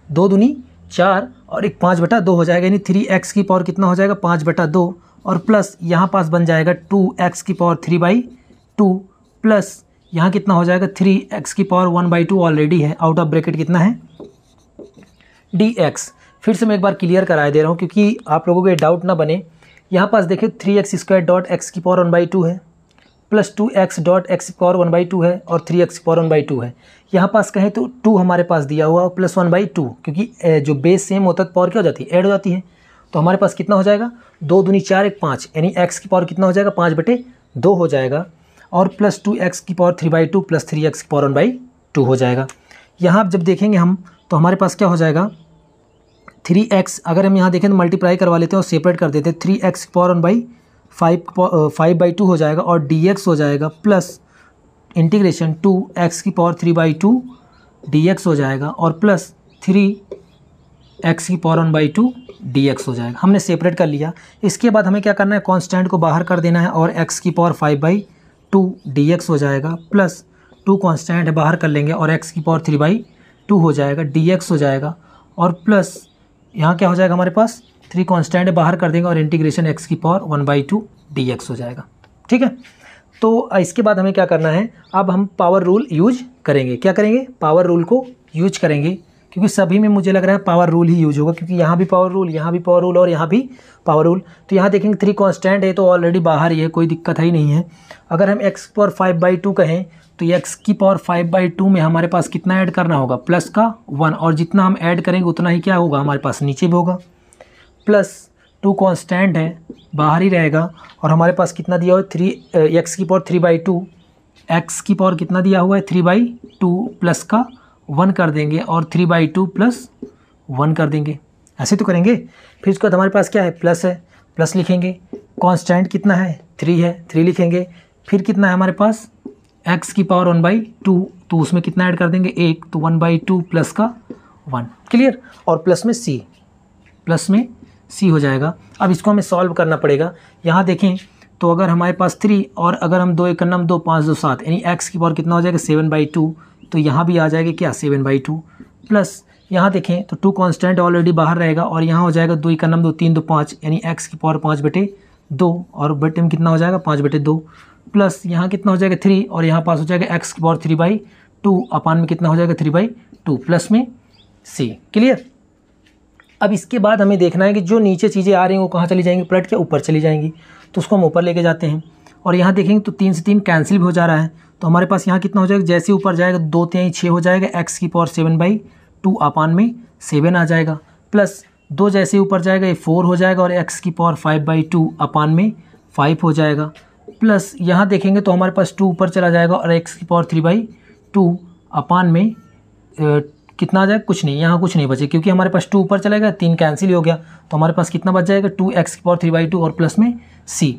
2 दूनी 4 और 1 5/2 हो जाएगा, यानी 3x की पावर कितना हो जाएगा 5/2, और प्लस यहाँ पास बन जाएगा 2x की पावर 3/2, प्लस यहाँ कितना हो जाएगा 3x की पावर 1/2 ऑलरेडी है। आउट ऑफ ब्रैकेट कितना है, dx। फिर से मैं एक बार क्लियर करा दे रहा हूँ, क्योंकि आप लोगों को ये डाउट ना बने। यहाँ पास देखिए 3x² डॉट x की पावर 1/2 है, प्लस 2x डॉट x की पावर 1/2 है, और 3x की पावर 1/2 है। यहाँ पास कहें तो 2 हमारे पास दिया हुआ, प्लस 1/2, क्योंकि जो बेस सेम होता है तो पावर क्या हो जाती है, ऐड हो जाती है। तो हमारे पास कितना हो जाएगा, 2 दूनी 4, 1 5, यानी x की पावर कितना हो जाएगा 5/2 हो जाएगा, और प्लस 2x की पावर 3/2 प्लस 3x की पावर 1/2 हो जाएगा। यहाँ जब देखेंगे हम तो हमारे पास क्या हो जाएगा 3x, अगर हम यहाँ देखें तो मल्टीप्लाई करवा लेते हैं और सेपरेट कर देते हैं, 3x की पावर 1/5 हो जाएगा, और dx हो जाएगा, प्लस इंटीग्रेशन 2x की पावर 3/2 dx हो जाएगा, और प्लस 3x की पावर 1/2 dx हो जाएगा। हमने सेपरेट कर लिया। इसके बाद हमें क्या करना है, कांस्टेंट को बाहर कर देना है, और x की पावर 5/2 dx हो जाएगा, प्लस 2 कांस्टेंट है बाहर कर लेंगे, और x की पावर 3/2 हो जाएगा, dx हो जाएगा, और प्लस यहाँ क्या हो जाएगा हमारे पास 3 कांस्टेंट है बाहर कर देंगे, और इंटीग्रेशन x की पावर 1/2 dx हो जाएगा। ठीक है, तो इसके बाद हमें क्या करना है, अब हम पावर रूल यूज करेंगे। क्या करेंगे, पावर रूल को यूज करेंगे, क्योंकि सभी में मुझे लग रहा है पावर रूल ही यूज होगा, क्योंकि यहाँ भी पावर रूल, यहाँ भी पावर रूल, और यहाँ भी पावर रूल। तो यहाँ देखेंगे 3 कांस्टेंट है तो ऑलरेडी बाहर ही है, कोई दिक्कत ही नहीं है। अगर हम x की पावर 5/2 कहें तो x की पावर 5/2 में हमारे पास कितना ऐड करना होगा, प्लस का 1, और जितना हम ऐड करेंगे उतना ही क्या होगा हमारे पास नीचे भी होगा। प्लस 2 कांस्टेंट है बाहर ही रहेगा, और हमारे पास कितना दिया हुआ है x की पावर 3/2, x की पावर कितना दिया हुआ है 3/2, प्लस का 1 कर देंगे, और 3/2 प्लस 1 कर देंगे, ऐसे तो करेंगे। फिर उसके बाद हमारे पास क्या है, प्लस है, प्लस लिखेंगे। कांस्टेंट कितना है 3 है, 3 लिखेंगे। फिर कितना है हमारे पास x की पावर 1/2, तो उसमें कितना ऐड कर देंगे 1, तो 1/2 प्लस का 1। क्लियर, और प्लस में c, प्लस में c हो जाएगा। अब इसको हमें सॉल्व करना पड़ेगा। यहाँ देखें तो अगर हमारे पास 3, और अगर हम 2 1 9 2 5 2 7, यानी x की पावर कितना हो जाएगा 7/2, तो यहाँ भी आ जाएगा क्या 7/2, प्लस यहाँ देखें तो 2 कांस्टेंट ऑलरेडी बाहर रहेगा, और यहाँ हो जाएगा 2 1 9 2 3 2 5, यानी x की पावर 5/2, और बटे में कितना हो जाएगा 5/2, प्लस यहाँ कितना हो जाएगा 3, और यहाँ पास हो जाएगा x की पावर 3/2, अपान में कितना हो जाएगा 3/2, प्लस में c। क्लियर। अब इसके बाद हमें देखना है कि जो नीचे चीज़ें आ रही हैं वो कहाँ चली जाएंगी, पलट के ऊपर चली जाएंगी, तो उसको हम ऊपर लेके जाते हैं। और यहाँ देखेंगे तो 3 से 3 कैंसिल भी हो जा रहा है, तो हमारे पास यहाँ कितना हो जाएगा, जैसे ऊपर जाएगा 2 3 6 हो जाएगा, x की पावर 7/2 अपान में 7 आ जाएगा, प्लस 2 जैसे ऊपर जाएगा ये 4 हो जाएगा, और x की पावर 5/2 अपान में 5 हो जाएगा, प्लस यहाँ देखेंगे तो हमारे पास 2 ऊपर चला जाएगा, और x की पावर 3/2 अपान में कितना आ जाएगा, कुछ नहीं, यहाँ कुछ नहीं बचे, क्योंकि हमारे पास 2 ऊपर चलेगा, 3 कैंसिल ही हो गया, तो हमारे पास कितना बच जाएगा 2x की पावर 3/2 और प्लस में c।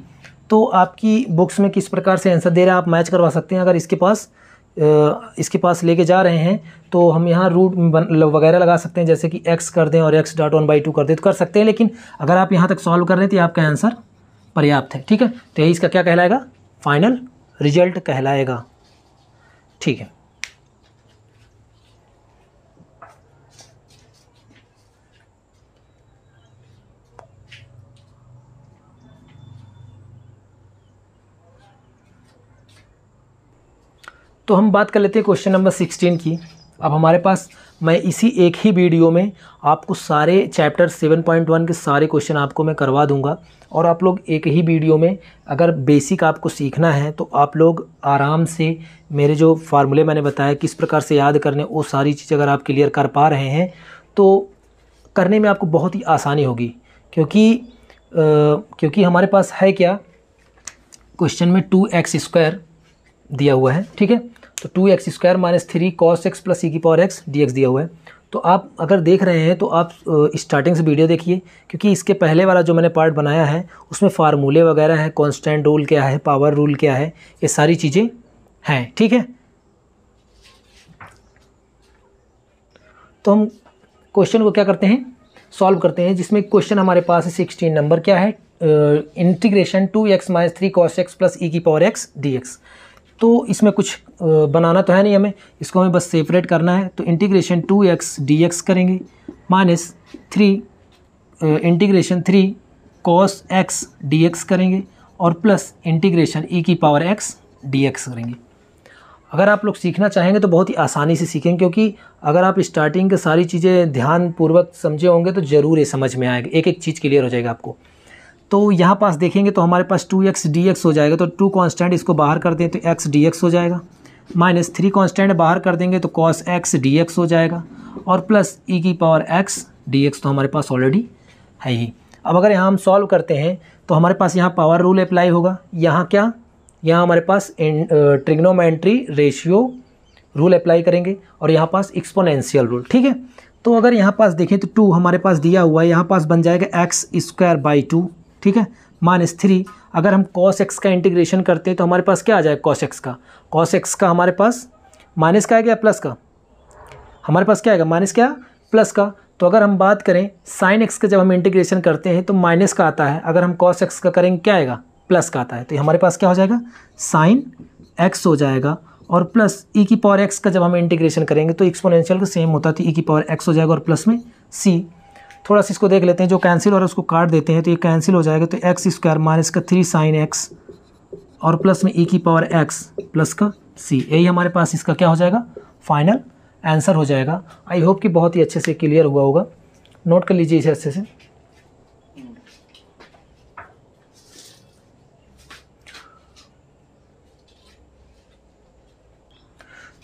तो आपकी बुक्स में किस प्रकार से आंसर दे रहा है आप मैच करवा सकते हैं। अगर इसके पास इसके पास लेके जा रहे हैं तो हम यहाँ रूट वगैरह लगा सकते हैं, जैसे कि x कर दें और x डॉट 1/2 कर दें तो कर सकते हैं, लेकिन अगर आप यहाँ तक सॉल्व कर रहे हैं तो आपका आंसर पर्याप्त है। ठीक है, तो यही इसका क्या कहलाएगा, फाइनल रिजल्ट कहलाएगा। ठीक है, तो हम बात कर लेते हैं क्वेश्चन नंबर 16 की। अब हमारे पास मैं इसी एक ही वीडियो में आपको सारे चैप्टर 7.1 के सारे क्वेश्चन आपको मैं करवा दूंगा, और आप लोग एक ही वीडियो में अगर बेसिक आपको सीखना है तो आप लोग आराम से मेरे जो फार्मूले मैंने बताया किस प्रकार से याद करने, वो सारी चीज़ अगर आप क्लियर कर पा रहे हैं तो करने में आपको बहुत ही आसानी होगी, क्योंकि हमारे पास है क्या, क्वेश्चन में 2x² दिया हुआ है। ठीक है, तो 2x² - 3 cos x + e⁻x dx दिया हुआ है। तो आप अगर देख रहे हैं तो आप स्टार्टिंग से वीडियो देखिए, क्योंकि इसके पहले वाला जो मैंने पार्ट बनाया है उसमें फार्मूले वगैरह हैं, कांस्टेंट रूल क्या है, पावर रूल क्या है, ये सारी चीज़ें हैं। ठीक है, तो हम क्वेश्चन को क्या करते हैं, सॉल्व करते हैं, जिसमें क्वेश्चन हमारे पास है 16 नंबर, क्या है, integration 2x - 3 cos x + e⁻x dx। तो इसमें कुछ बनाना तो है नहीं हमें, इसको हमें बस सेपरेट करना है। तो इंटीग्रेशन 2x dx करेंगे -3 इंटीग्रेशन 3 cos x dx करेंगे और प्लस इंटीग्रेशन e⁻x dx करेंगे। अगर आप लोग सीखना चाहेंगे तो बहुत ही आसानी से सीखेंगे, क्योंकि अगर आप स्टार्टिंग के सारी चीज़ें ध्यानपूर्वक समझे होंगे तो ज़रूर ये समझ में आएगा, एक एक चीज़ क्लियर हो जाएगा आपको। तो यहाँ पास देखेंगे तो हमारे पास 2x dx हो जाएगा, तो 2 कांस्टेंट इसको बाहर कर दें तो x dx हो जाएगा, -3 कांस्टेंट बाहर कर देंगे तो cos x dx हो जाएगा, और प्लस e⁻x dx तो हमारे पास ऑलरेडी है ही। अब अगर यहाँ हम सॉल्व करते हैं तो हमारे पास यहाँ पावर रूल अप्लाई होगा, यहाँ क्या, यहाँ हमारे पास ट्रिग्नोमेट्री रेशियो रूल अप्लाई करेंगे, और यहाँ पास एक्सपोनेंशियल रूल। ठीक है, तो अगर यहाँ पास देखें तो 2 हमारे पास दिया हुआ है, यहाँ पास बन जाएगा x²/2। ठीक है, -3 अगर हम cos x का इंटीग्रेशन करते हैं तो हमारे पास क्या आ जाएगा, cos x का हमारे पास माइनस का है क्या प्लस का, हमारे पास क्या आएगा, माइनस क्या प्लस का। तो अगर हम बात करें sin x का जब हम इंटीग्रेशन करते हैं तो माइनस का आता है, अगर हम cos x का करेंगे क्या आएगा, प्लस का आता है। तो हमारे पास क्या हो जाएगा, sin x हो जाएगा, और प्लस e⁻x का जब हम इंटीग्रेशन करेंगे तो एक्सपोनेंशियल का सेम होता है, तो e⁻x हो जाएगा, और प्लस में c। थोड़ा सा इसको देख लेते हैं, जो कैंसिल हो रहा है उसको काट देते हैं, तो ये कैंसिल हो जाएगा, तो x² - 3 sin x और प्लस में e⁻x प्लस का c, यही हमारे पास इसका क्या हो जाएगा, फाइनल आंसर हो जाएगा। आई होप कि बहुत ही अच्छे से क्लियर हुआ होगा, नोट कर लीजिए इसे अच्छे से।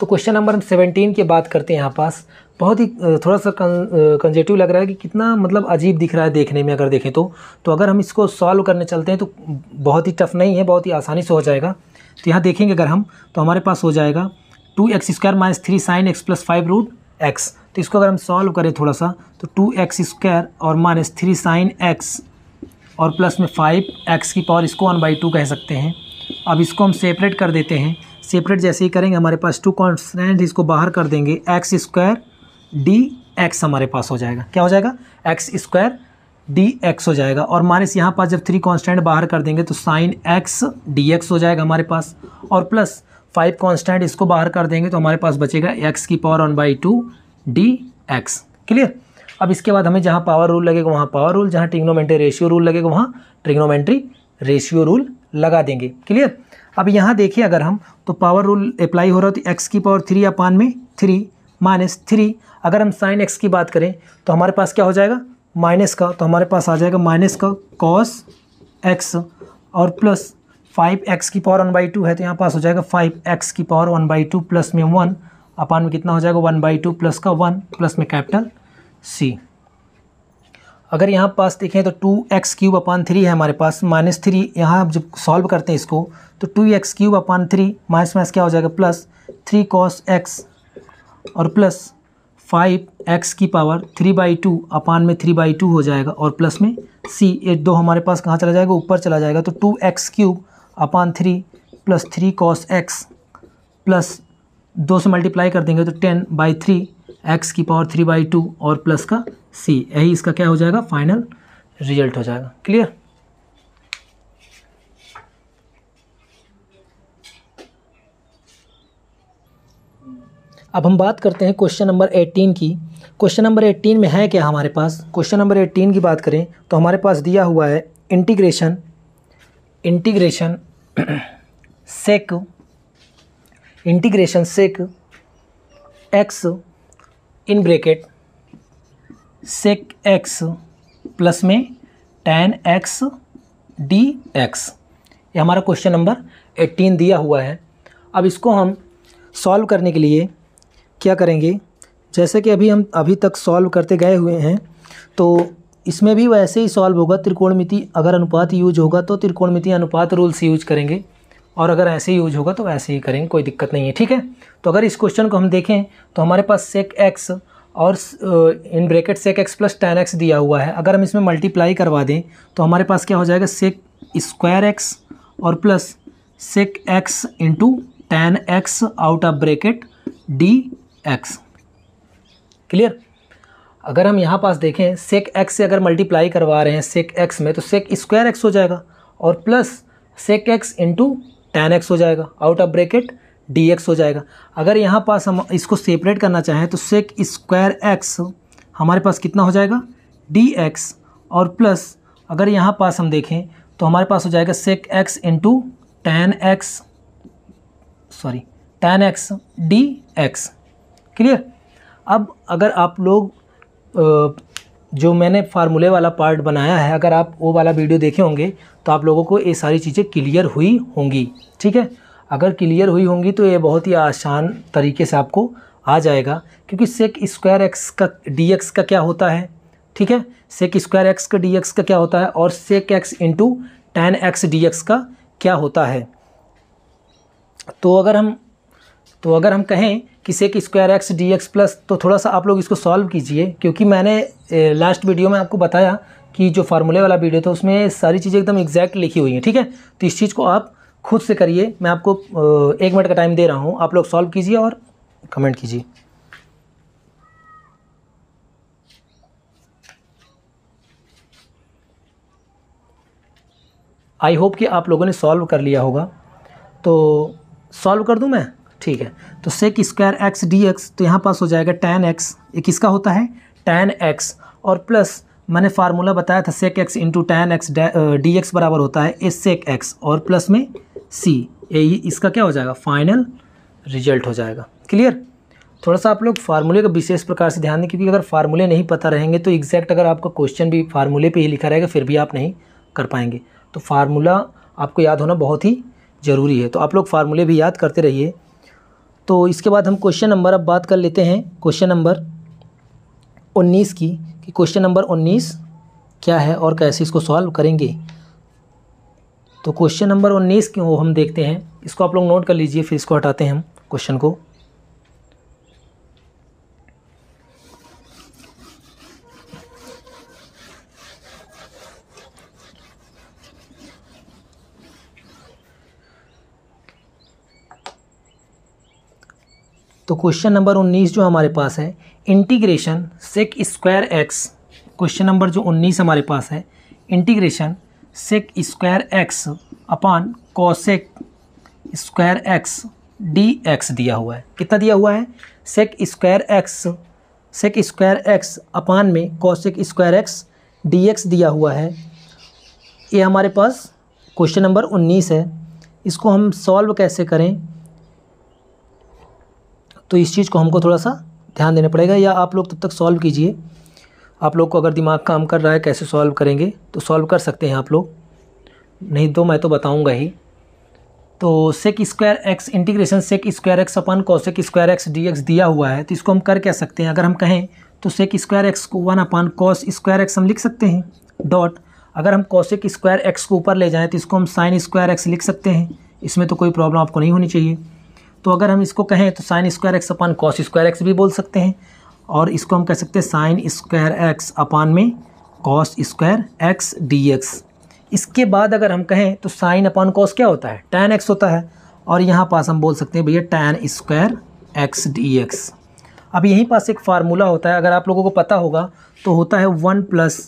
तो क्वेश्चन नंबर 17 की बात करते हैं। यहाँ पास बहुत ही थोड़ा सा कंजेटिव लग रहा है कि कितना मतलब अजीब दिख रहा है देखने में, अगर देखें तो अगर हम इसको सॉल्व करने चलते हैं तो बहुत ही टफ नहीं है, बहुत ही आसानी से हो जाएगा। तो यहाँ देखेंगे अगर हम, तो हमारे पास हो जाएगा 2x² - 3 sin x + 5√x। तो इसको अगर हम सॉल्व करें थोड़ा सा, तो 2x² और -3 sin x और प्लस में 5x की पावर, इसको 1/2 कह सकते हैं। अब इसको हम सेपरेट कर देते हैं, सेपरेट जैसे ही करेंगे हमारे पास 2 कांस्टेंट इसको बाहर कर देंगे, x² dx हमारे पास हो जाएगा, क्या हो जाएगा, x² dx हो जाएगा, और माइनस यहाँ पास जब 3 कांस्टेंट बाहर कर देंगे तो sin x dx हो जाएगा हमारे पास, और प्लस 5 कांस्टेंट इसको बाहर कर देंगे तो हमारे पास बचेगा x की पावर 1/2 dx। क्लियर। अब इसके बाद हमें जहाँ पावर रूल लगेगा वहाँ पावर रूल, जहाँ ट्रिग्नोमेट्री रेशियो रूल लगेगा वहाँ ट्रिग्नोमेट्री रेशियो रूल लगा देंगे। क्लियर। अब यहाँ देखिए अगर हम, तो पावर रूल अप्लाई हो रहा है, तो x की पावर 3/3 -3, अगर हम sin x की बात करें तो हमारे पास क्या हो जाएगा, माइनस का, तो हमारे पास आ जाएगा माइनस का cos x और प्लस 5x की पावर 1/2 है, तो यहाँ पास हो जाएगा 5x की पावर 1/2 प्लस में 1 अपान में कितना हो जाएगा 1/2 प्लस का 1 प्लस में कैपिटल C। अगर यहाँ पास देखें तो 2x³/3 है हमारे पास, -3 यहाँ जब सॉल्व करते हैं इसको तो 2x³/3 माइनस क्या हो जाएगा प्लस 3 cos x और प्लस 5x की पावर 3/2 अपान में 3/2 हो जाएगा, और प्लस में c, ये 2 हमारे पास कहाँ चला जाएगा, ऊपर चला जाएगा, तो 2x³ / 3 plus 3 cos x plus 2 से मल्टीप्लाई कर देंगे तो 10/3 x की पावर 3/2 और प्लस का c, यही इसका क्या हो जाएगा, फाइनल रिजल्ट हो जाएगा। क्लियर। अब हम बात करते हैं क्वेश्चन नंबर 18 की। क्वेश्चन नंबर 18 में है क्या हमारे पास, क्वेश्चन नंबर 18 की बात करें तो हमारे पास दिया हुआ है integration sec x in bracket sec x plus में tan x dx, ये हमारा क्वेश्चन नंबर 18 दिया हुआ है। अब इसको हम सॉल्व करने के लिए क्या करेंगे, जैसे कि अभी तक सॉल्व करते गए हुए हैं, तो इसमें भी वैसे ही सॉल्व होगा। त्रिकोणमिति अगर अनुपात यूज होगा तो त्रिकोणमिति अनुपात रूल्स यूज करेंगे, और अगर ऐसे यूज होगा तो वैसे ही करेंगे, कोई दिक्कत नहीं है। ठीक है, तो अगर इस क्वेश्चन को हम देखें तो हमारे पास सेक एक्स और in bracket sec x plus tan x दिया हुआ है। अगर हम इसमें मल्टीप्लाई करवा दें तो हमारे पास क्या हो जाएगा, सेक स्क्वायर एक्स और plus sec x into tan x out of bracket d x. Clear. अगर हम यहाँ पास देखें सेक एक्स से अगर मल्टीप्लाई करवा रहे हैं सेक एक्स में तो सेक स्क्वायर एक्स हो जाएगा और plus sec x into tan x हो जाएगा, out of bracket d x हो जाएगा। अगर यहाँ पास हम इसको सेपरेट करना चाहें तो सेक स्क्वायर एक्स हमारे पास कितना हो जाएगा, डी एक्स, और प्लस अगर यहाँ पास हम देखें तो हमारे पास हो जाएगा sec x into tan x d x. Clear. अब अगर आप लोग जो मैंने फार्मूले वाला पार्ट बनाया है, अगर आप वो वाला वीडियो देखे होंगे तो आप लोगों को ये सारी चीज़ें क्लियर हुई होंगी। ठीक है, अगर क्लियर हुई होंगी तो ये बहुत ही आसान तरीके से आपको आ जाएगा, क्योंकि सेक स्क्वायर एक्स का डी एक्स का क्या होता है। ठीक है, सेक स्क्वायर एक्स का डी एक्स का क्या होता है और sec x into tan x d x का क्या होता है। तो अगर हम कहें कि sec square x d x plus, तो थोड़ा सा आप लोग इसको सॉल्व कीजिए, क्योंकि मैंने लास्ट वीडियो में आपको बताया कि जो फार्मूले वाला वीडियो था उसमें सारी चीज़ें एकदम एग्जैक्ट लिखी हुई हैं। ठीक है, तो इस चीज़ को आप खुद से करिए, मैं आपको 1 मिनट का टाइम दे रहा हूँ, आप लोग सॉल्व कीजिए और कमेंट कीजिए। आई होप कि आप लोगों ने सॉल्व कर लिया होगा। तो सॉल्व कर दूं मैं, ठीक है। तो sec square x d x, तो यहाँ पास हो जाएगा टैन एक्स, ये किसका होता है, टैन एक्स, और प्लस मैंने फार्मूला बताया था sec x into tan x d x बराबर होता है ए सेक एक्स और प्लस में सी, यही इसका क्या हो जाएगा, फाइनल रिजल्ट हो जाएगा। क्लियर। थोड़ा सा आप लोग फार्मूले का विशेष प्रकार से ध्यान दें, क्योंकि अगर फार्मूले नहीं पता रहेंगे तो एग्जैक्ट अगर आपका क्वेश्चन भी फार्मूले पे ही लिखा रहेगा फिर भी आप नहीं कर पाएंगे। तो फार्मूला आपको याद होना बहुत ही ज़रूरी है, तो आप लोग फार्मूले भी याद करते रहिए। तो इसके बाद हम क्वेश्चन नंबर अब बात कर लेते हैं क्वेश्चन नंबर 19 की, कि क्वेश्चन नंबर 19 क्या है और कैसे इसको सॉल्व करेंगे। तो क्वेश्चन नंबर 19 क्यों हम देखते हैं, इसको आप लोग नोट कर लीजिए, फिर इसको हटाते हैं हम क्वेश्चन को। तो क्वेश्चन नंबर 19 जो हमारे पास है, integration sec square x, question number जो 19 हमारे पास है, integration sec square x upon cosec square x d x दिया हुआ है। कितना दिया हुआ है, सेक स्क्वायर एक्स अपॉन में cosec square x d x दिया हुआ है। ये हमारे पास क्वेश्चन नंबर 19 है। इसको हम सॉल्व कैसे करें, तो इस चीज़ को हमको थोड़ा सा ध्यान देना पड़ेगा, या आप लोग तब तक सॉल्व कीजिए। आप लोग को अगर दिमाग काम कर रहा है कैसे सॉल्व करेंगे तो सॉल्व कर सकते हैं आप लोग, नहीं तो मैं तो बताऊंगा ही। तो sec square x, integration sec square x upon cosec square x d x दिया हुआ है, तो इसको हम कर क्या सकते हैं, अगर हम कहें तो सेक स्क्वायर एक्स को 1 अपन कॉस स्क्वायर एक्स हम लिख सकते हैं, डॉट अगर हम कॉसेक स्क्वायर एक्स को ऊपर ले जाएँ तो इसको हम साइन स्क्वायर एक्स लिख सकते हैं, इसमें तो कोई प्रॉब्लम आपको नहीं होनी चाहिए। तो अगर हम इसको कहें तो साइन स्क्वायर एक्स अपन कॉस स्क्वायर एक्स भी बोल सकते हैं, और इसको हम कह सकते हैं साइन स्क्वायर एक्स अपान में cos square x d x. इसके बाद अगर हम कहें तो साइन अपान कॉस क्या होता है, टैन एक्स होता है, और यहाँ पास हम बोल सकते हैं भैया tan square x d x. अब यहीं पास एक फार्मूला होता है, अगर आप लोगों को पता होगा तो होता है 1 प्लस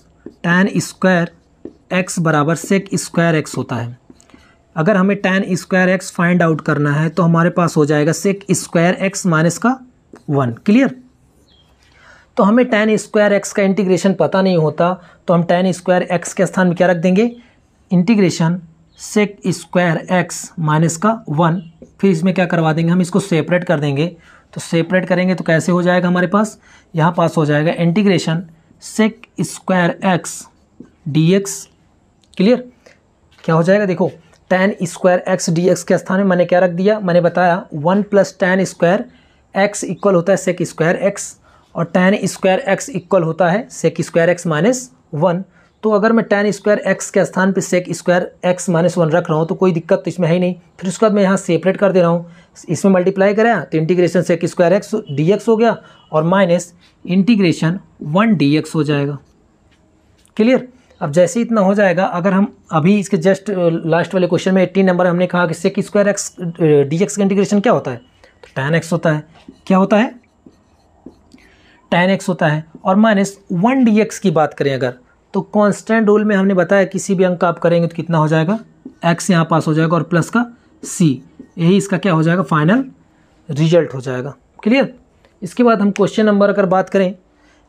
tan स्क्वायर एक्स बराबर सेक स्क्वायर एक्स होता है। अगर हमें tan square x find out करना है तो हमारे पास हो जाएगा सेक स्क्वायर एक्स माइनस का 1। क्लियर? तो हमें tan स्क्वायर एक्स का इंटीग्रेशन पता नहीं होता, तो हम tan स्क्वायर एक्स के स्थान में क्या रख देंगे, integration sec square x minus का 1। फिर इसमें क्या करवा देंगे, हम इसको सेपरेट कर देंगे। तो सेपरेट करेंगे तो कैसे हो जाएगा, हमारे पास यहाँ पास हो जाएगा integration sec square x d x. Clear? क्या हो जाएगा, देखो tan square x d x के स्थान में मैंने क्या रख दिया, मैंने बताया 1 plus tan square x equal होता है सेक स्क्वायर एक्स, और tan स्क्वायर एक्स इक्वल होता है सेक स्क्वायर एक्स माइनस 1। तो अगर मैं tan स्क्वायर एक्स के स्थान पे सेक स्क्वायर एक्स माइनस 1 रख रहा हूँ तो कोई दिक्कत तो इसमें है ही नहीं। फिर उसके बाद मैं यहाँ सेपरेट कर दे रहा हूँ, इसमें मल्टीप्लाई करा तो integration sec square x d x हो गया और माइनस इंटीग्रेशन 1 डी एक्स हो जाएगा। क्लियर? अब जैसे इतना हो जाएगा, अगर हम अभी इसके जस्ट लास्ट वाले क्वेश्चन में 18 नंबर हमने कहा कि sec square x d x का इंटीग्रेशन क्या होता है, तो tan एक्स होता है। क्या होता है, tan एक्स होता है। और माइनस 1 डी एक्स की बात करें अगर, तो कांस्टेंट रूल में हमने बताया किसी भी अंक का आप करेंगे तो कितना हो जाएगा, x यहाँ पास हो जाएगा और प्लस का c, यही इसका क्या हो जाएगा, फाइनल रिजल्ट हो जाएगा। क्लियर? इसके बाद हम क्वेश्चन नंबर अगर बात करें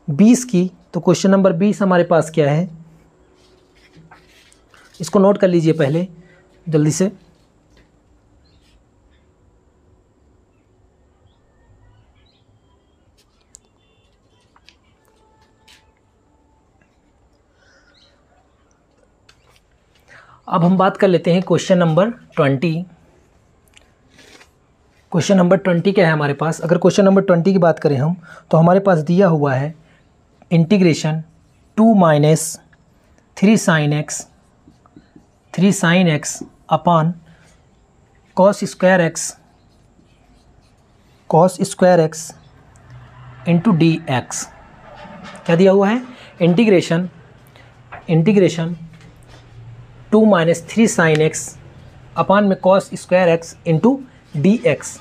20 की, तो क्वेश्चन नंबर 20 हमारे पास क्या है, इसको नोट कर लीजिए पहले जल्दी से। अब हम बात कर लेते हैं क्वेश्चन नंबर 20। क्वेश्चन नंबर 20 क्या है हमारे पास, अगर क्वेश्चन नंबर 20 की बात करें हम, तो हमारे पास दिया हुआ है integration 2 minus 3 sine x upon cos square x into D x. क्या दिया हुआ है, इंटीग्रेशन 2 माइनस 3 साइन एक्स अपान में cos square x into D x.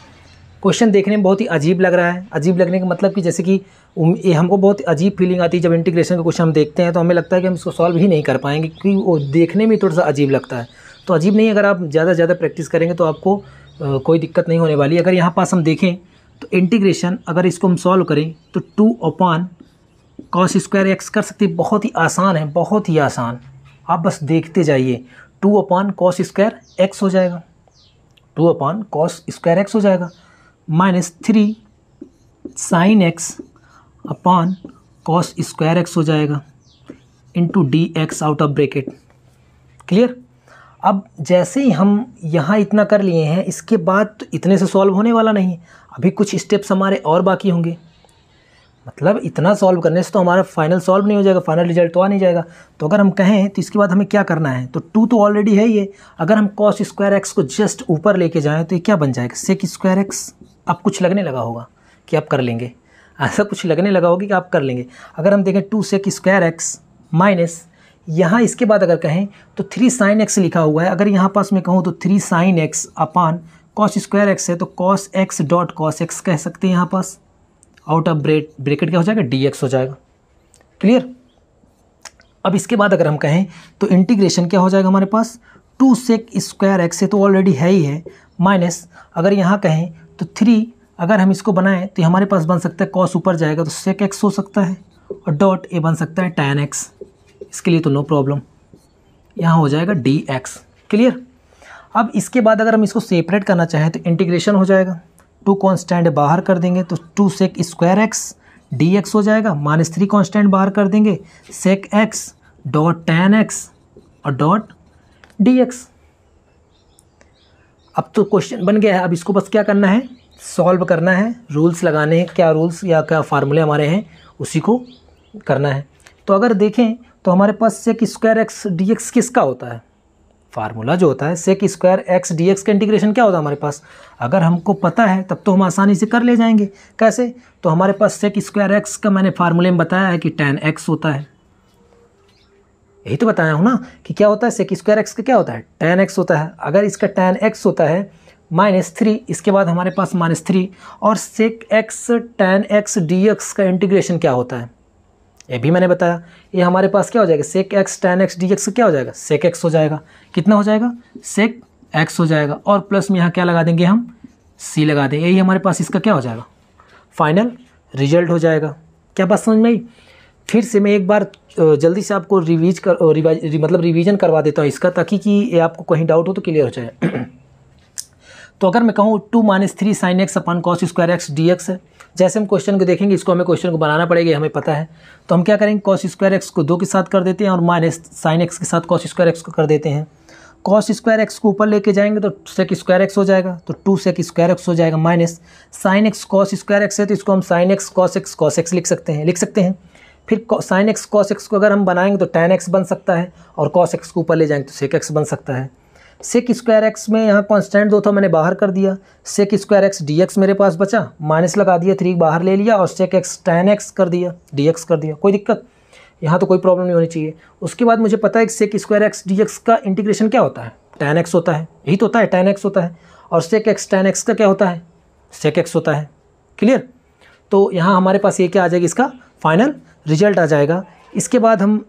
Question देखने में बहुत ही अजीब लग रहा है। अजीब लगने का मतलब कि जैसे कि ये हमको बहुत अजीब फीलिंग आती है जब इंटीग्रेशन का क्वेश्चन हम देखते हैं, तो हमें लगता है कि हम इसको सॉल्व ही नहीं कर पाएंगे क्योंकि वो देखने में थोड़ा सा अजीब लगता है। तो अजीब नहीं, अगर आप ज़्यादा से ज़्यादा प्रैक्टिस करेंगे तो आपको कोई दिक्कत नहीं होने वाली। अगर यहाँ पास हम देखें तो इंटीग्रेशन अगर इसको हम सॉल्व करें तो 2 अपान कॉस स्क्वायर एक्स कर सकते हैं। बहुत ही आसान है, बहुत ही आसान, आप बस देखते जाइए। 2 अपान कॉस स्क्वायर एक्स हो जाएगा, 2 अपान कॉस स्क्वायर एक्स हो जाएगा, माइनस 3 साइन एक्स अपान कॉस स्क्वायर एक्स हो जाएगा into D x out of bracket. Clear? अब जैसे ही हम यहाँ इतना कर लिए हैं, इसके बाद तो इतने से सॉल्व होने वाला नहीं, अभी कुछ स्टेप्स हमारे और बाकी होंगे। मतलब इतना सॉल्व करने से तो हमारा फाइनल सॉल्व नहीं हो जाएगा, फाइनल रिजल्ट तो आ नहीं जाएगा। तो अगर हम कहें तो इसके बाद हमें क्या करना है, तो 2 तो ऑलरेडी है ये, अगर हम कॉस स्क्वायर एक्स को जस्ट ऊपर लेके जाएं तो ये क्या बन जाएगा, सेक स्क्वायर एक्स। अब कुछ लगने लगा होगा कि आप कर लेंगे, ऐसा कुछ लगने लगा होगा कि आप कर लेंगे। अगर हम देखें 2 सेक स्क्वायर एक्स माइनस यहाँ इसके बाद अगर कहें तो 3 साइन एक्स लिखा हुआ है, अगर यहाँ पास मैं कहूँ तो 3 साइन एक्स अपान कॉस स्क्वायर एक्स है तो cos x dot cos x कह सकते हैं। यहाँ पास आउट ऑफ ब्रैकेट क्या हो जाएगा, डी एक्स हो जाएगा। क्लियर? अब इसके बाद अगर हम कहें तो इंटीग्रेशन क्या हो जाएगा हमारे पास, 2 सेक स्क्वायर एक्स है तो ऑलरेडी है ही है, माइनस अगर यहाँ कहें तो 3, अगर हम इसको बनाएं तो हमारे पास बन सकता है कॉस ऊपर जाएगा तो सेक एक्स हो सकता है, और डॉट ए बन सकता है टैन एक्स। इसके लिए तो नो प्रॉब्लम, यहाँ हो जाएगा डी एक्स। क्लियर? अब इसके बाद अगर हम इसको सेपरेट करना चाहें तो इंटीग्रेशन हो जाएगा, 2 कांस्टेंट बाहर कर देंगे तो 2 sec square x d x हो जाएगा, माइनस 3 कांस्टेंट बाहर कर देंगे sec x dot tan x और डॉट डी एक्स। अब तो क्वेश्चन बन गया है। अब इसको बस क्या करना है, सॉल्व करना है, रूल्स लगाने हैं, क्या रूल्स या क्या फार्मूले हमारे हैं उसी को करना है। तो अगर देखें तो हमारे पास sec square x d x किसका होता है, फार्मूला जो होता है sec square x d x का इंटीग्रेशन क्या होता है हमारे पास, अगर हमको पता है तब तो हम आसानी से कर ले जाएंगे। कैसे, तो हमारे पास सेक स्क्वायर एक्स का मैंने फार्मूले में बताया है कि टैन एक्स होता है, यही तो बताया हूँ ना कि क्या होता है, सेक स्क्वायर एक्स का क्या होता है, टैन एक्स होता है। अगर इसका टैन एक्स होता है -3, इसके बाद हमारे पास -3 और sec x tan x dx का इंटीग्रेशन क्या होता है ये भी मैंने बताया। ये हमारे पास क्या हो जाएगा, sec x tan x dx क्या हो जाएगा, sec x हो जाएगा। कितना हो जाएगा, sec x हो जाएगा और प्लस में यहाँ क्या लगा देंगे हम, c लगा देंगे। यही हमारे पास इसका क्या हो जाएगा, फाइनल रिजल्ट हो जाएगा। क्या बात समझ में आई? फिर से मैं एक बार जल्दी से आपको रिवीजन करवा देता हूँ इसका, ताकि कि ये आपको कहीं डाउट हो तो क्लियर हो जाए। तो अगर मैं कहूँ 2 - 3 sin x अपन cos स्क्वायर एक्स dx है। जैसे हम क्वेश्चन को देखेंगे, इसको हमें क्वेश्चन को बनाना पड़ेगा, हमें पता है। तो हम क्या करेंगे, cos स्क्वायर एक्स को 2 के साथ कर देते हैं और माइनस sin x के साथ cos स्क्वायर एक्स को कर देते हैं। cos स्क्वायर एक्स को ऊपर लेके जाएंगे तो sec स्क्वायर एक्स हो जाएगा, तो 2 sec स्क्वायर एक्स हो जाएगा, minus sin x cos square x है तो इसको हम sin x cos x लिख सकते हैं। फिर sin x cos x को अगर हम बनाएंगे तो tan x बन सकता है और cos x को ऊपर ले जाएंगे तो sec x बन सकता है। sec स्क्वायर एक्स में यहाँ कांस्टेंट 2 था, मैंने बाहर कर दिया। sec स्क्वायर एक्स dx मेरे पास बचा, माइनस लगा दिया, 3 बाहर ले लिया और sec x tan x कर दिया, dx कर दिया। कोई दिक्कत यहाँ तो कोई प्रॉब्लम नहीं होनी चाहिए। उसके बाद मुझे पता है कि sec स्क्वायर एक्स dx का इंटीग्रेशन क्या होता है, tan x होता है, यही तो होता है, tan x होता है। और sec x tan x का क्या होता है, sec x होता है। क्लियर? तो यहाँ हमारे पास ये क्या आ जाएगा, इसका फाइनल रिजल्ट आ जाएगा। इसके बाद हम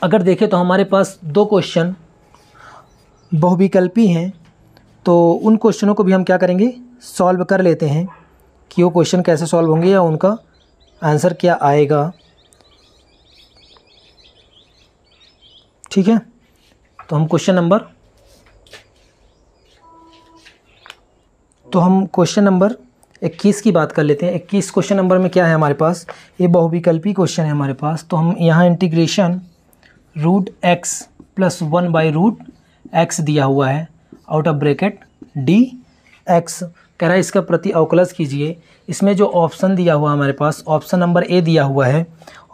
अगर देखें तो हमारे पास 2 क्वेश्चन बहुविकल्पी हैं, तो उन क्वेश्चनों को भी हम क्या करेंगे, सॉल्व कर लेते हैं कि वो क्वेश्चन कैसे सॉल्व होंगे या उनका आंसर क्या आएगा। ठीक है, तो हम क्वेश्चन नंबर 21 की बात कर लेते हैं। 21 क्वेश्चन नंबर में क्या है हमारे पास, ये बहुविकल्पी क्वेश्चन है हमारे पास। तो हम यहाँ इंटीग्रेशन √x + 1/√x दिया हुआ है, आउट ऑफ ब्रैकेट dx कह रहा है, इसका प्रति अवकलज कीजिए। इसमें जो ऑप्शन दिया हुआ है हमारे पास, ऑप्शन नंबर ए दिया हुआ है,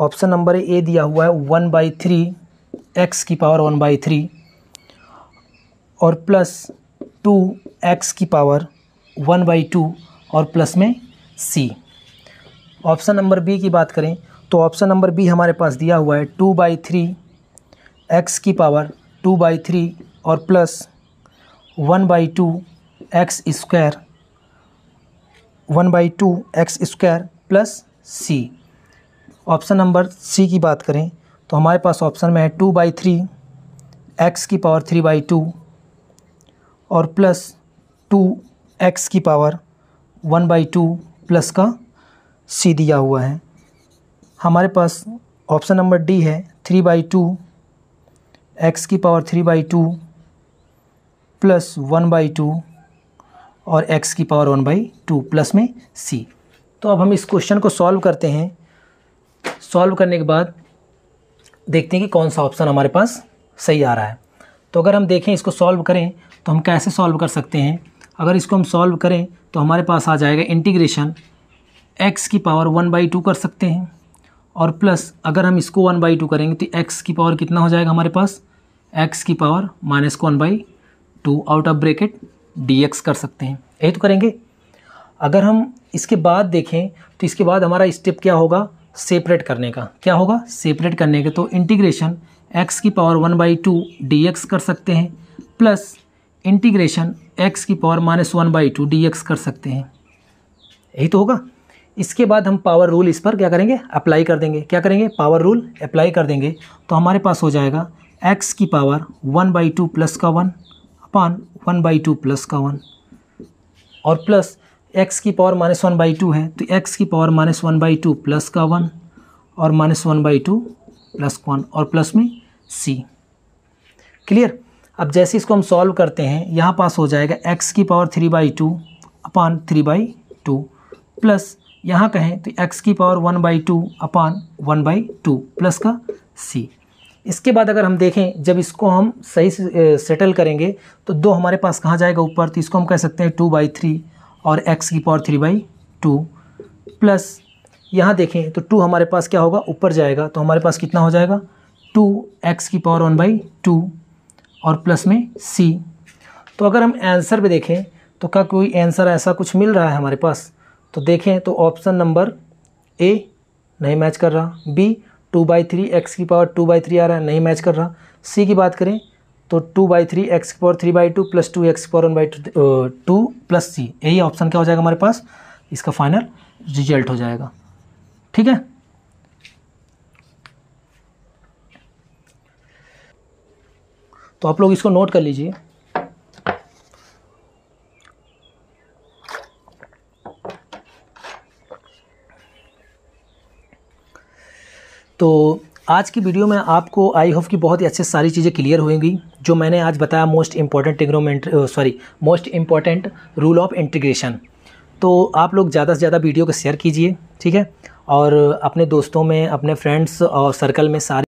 1/3 x की पावर 1/3 और प्लस 2x की पावर 1/2 और प्लस में c। ऑप्शन नंबर बी की बात करें तो ऑप्शन नंबर बी हमारे पास दिया हुआ है 2/3 x की पावर 2/3 और plus 1/2 x square 1/2 x square plus c। Option number C की बात करें तो हमारे पास ऑप्शन में है 2/3 x की पावर 3/2 और प्लस 2x की पावर 1/2 प्लस का c दिया हुआ है। हमारे पास ऑप्शन नंबर डी है 3/2 x की पावर 3/2 प्लस 1/2 और x की पावर 1/2 प्लस में c। तो अब हम इस क्वेश्चन को सॉल्व करते हैं। सॉल्व करने के बाद देखते हैं कि कौन सा ऑप्शन हमारे पास सही आ रहा है। तो अगर हम देखें, इसको सॉल्व करें तो हम कैसे सॉल्व कर सकते हैं। अगर इसको हम सॉल्व करें तो हमारे पास आ जाएगा इंटीग्रेशन x की पावर 1/2 कर सकते हैं और प्लस अगर हम इसको 1/2 करेंगे तो x की पावर कितना हो जाएगा हमारे पास, x की पावर माइनस को 1/2 आउट ऑफ ब्रैकेट dx कर सकते हैं। यही तो करेंगे। अगर हम इसके बाद देखें तो इसके बाद हमारा स्टेप क्या होगा, सेपरेट करने का। क्या होगा, सेपरेट करने का। तो इंटीग्रेशन x की पावर 1/2 dx कर सकते हैं प्लस इंटीग्रेशन x की पावर माइनस 1/2 dx कर सकते हैं। यही तो होगा। इसके बाद हम पावर रूल इस पर क्या करेंगे, अप्लाई कर देंगे। क्या करेंगे, पावर रूल अप्लाई कर देंगे। तो हमारे पास हो जाएगा x की पावर 1/2 प्लस का 1 अपान 1/2 प्लस का 1 और प्लस x की पावर माइनस 1/2 है तो x की पावर माइनस 1/2 प्लस का 1 और माइनस 1/2 प्लस 1 और प्लस में c। क्लियर? अब जैसे इसको हम सॉल्व करते हैं, यहाँ पास हो जाएगा x की पावर 3/2 अपान 3/2 प्लस यहाँ कहें तो x की पावर 1/2 अपान 1/2 प्लस का c। इसके बाद अगर हम देखें, जब इसको हम सही से सेटल करेंगे तो 2 हमारे पास कहाँ जाएगा, ऊपर। तो इसको हम कह सकते हैं 2/3 और x की पावर 3/2 प्लस यहाँ देखें तो 2 हमारे पास क्या होगा, ऊपर जाएगा। तो हमारे पास कितना हो जाएगा, 2x की पावर 1/2 और प्लस में c। तो अगर हम आंसर पे देखें तो क्या कोई आंसर ऐसा कुछ मिल रहा है हमारे पास। तो देखें तो ऑप्शन नंबर ए नहीं मैच कर रहा, बी 2/3 x की पावर 2/3 आ रहा है, नहीं मैच कर रहा। सी की बात करें तो 2/3 x⁴3/2 plus 2x⁴1/2 plus c, यही ऑप्शन क्या हो जाएगा हमारे पास, इसका फाइनल रिजल्ट हो जाएगा। ठीक है, तो आप लोग इसको नोट कर लीजिए। तो आज की वीडियो में आपको आई होप कि बहुत ही अच्छे सारी चीज़ें क्लियर होंगी जो मैंने आज बताया, most important rule of integration. तो आप लोग ज़्यादा से ज़्यादा वीडियो को शेयर कीजिए, ठीक है, और अपने दोस्तों में, अपने फ्रेंड्स और सर्कल में सारे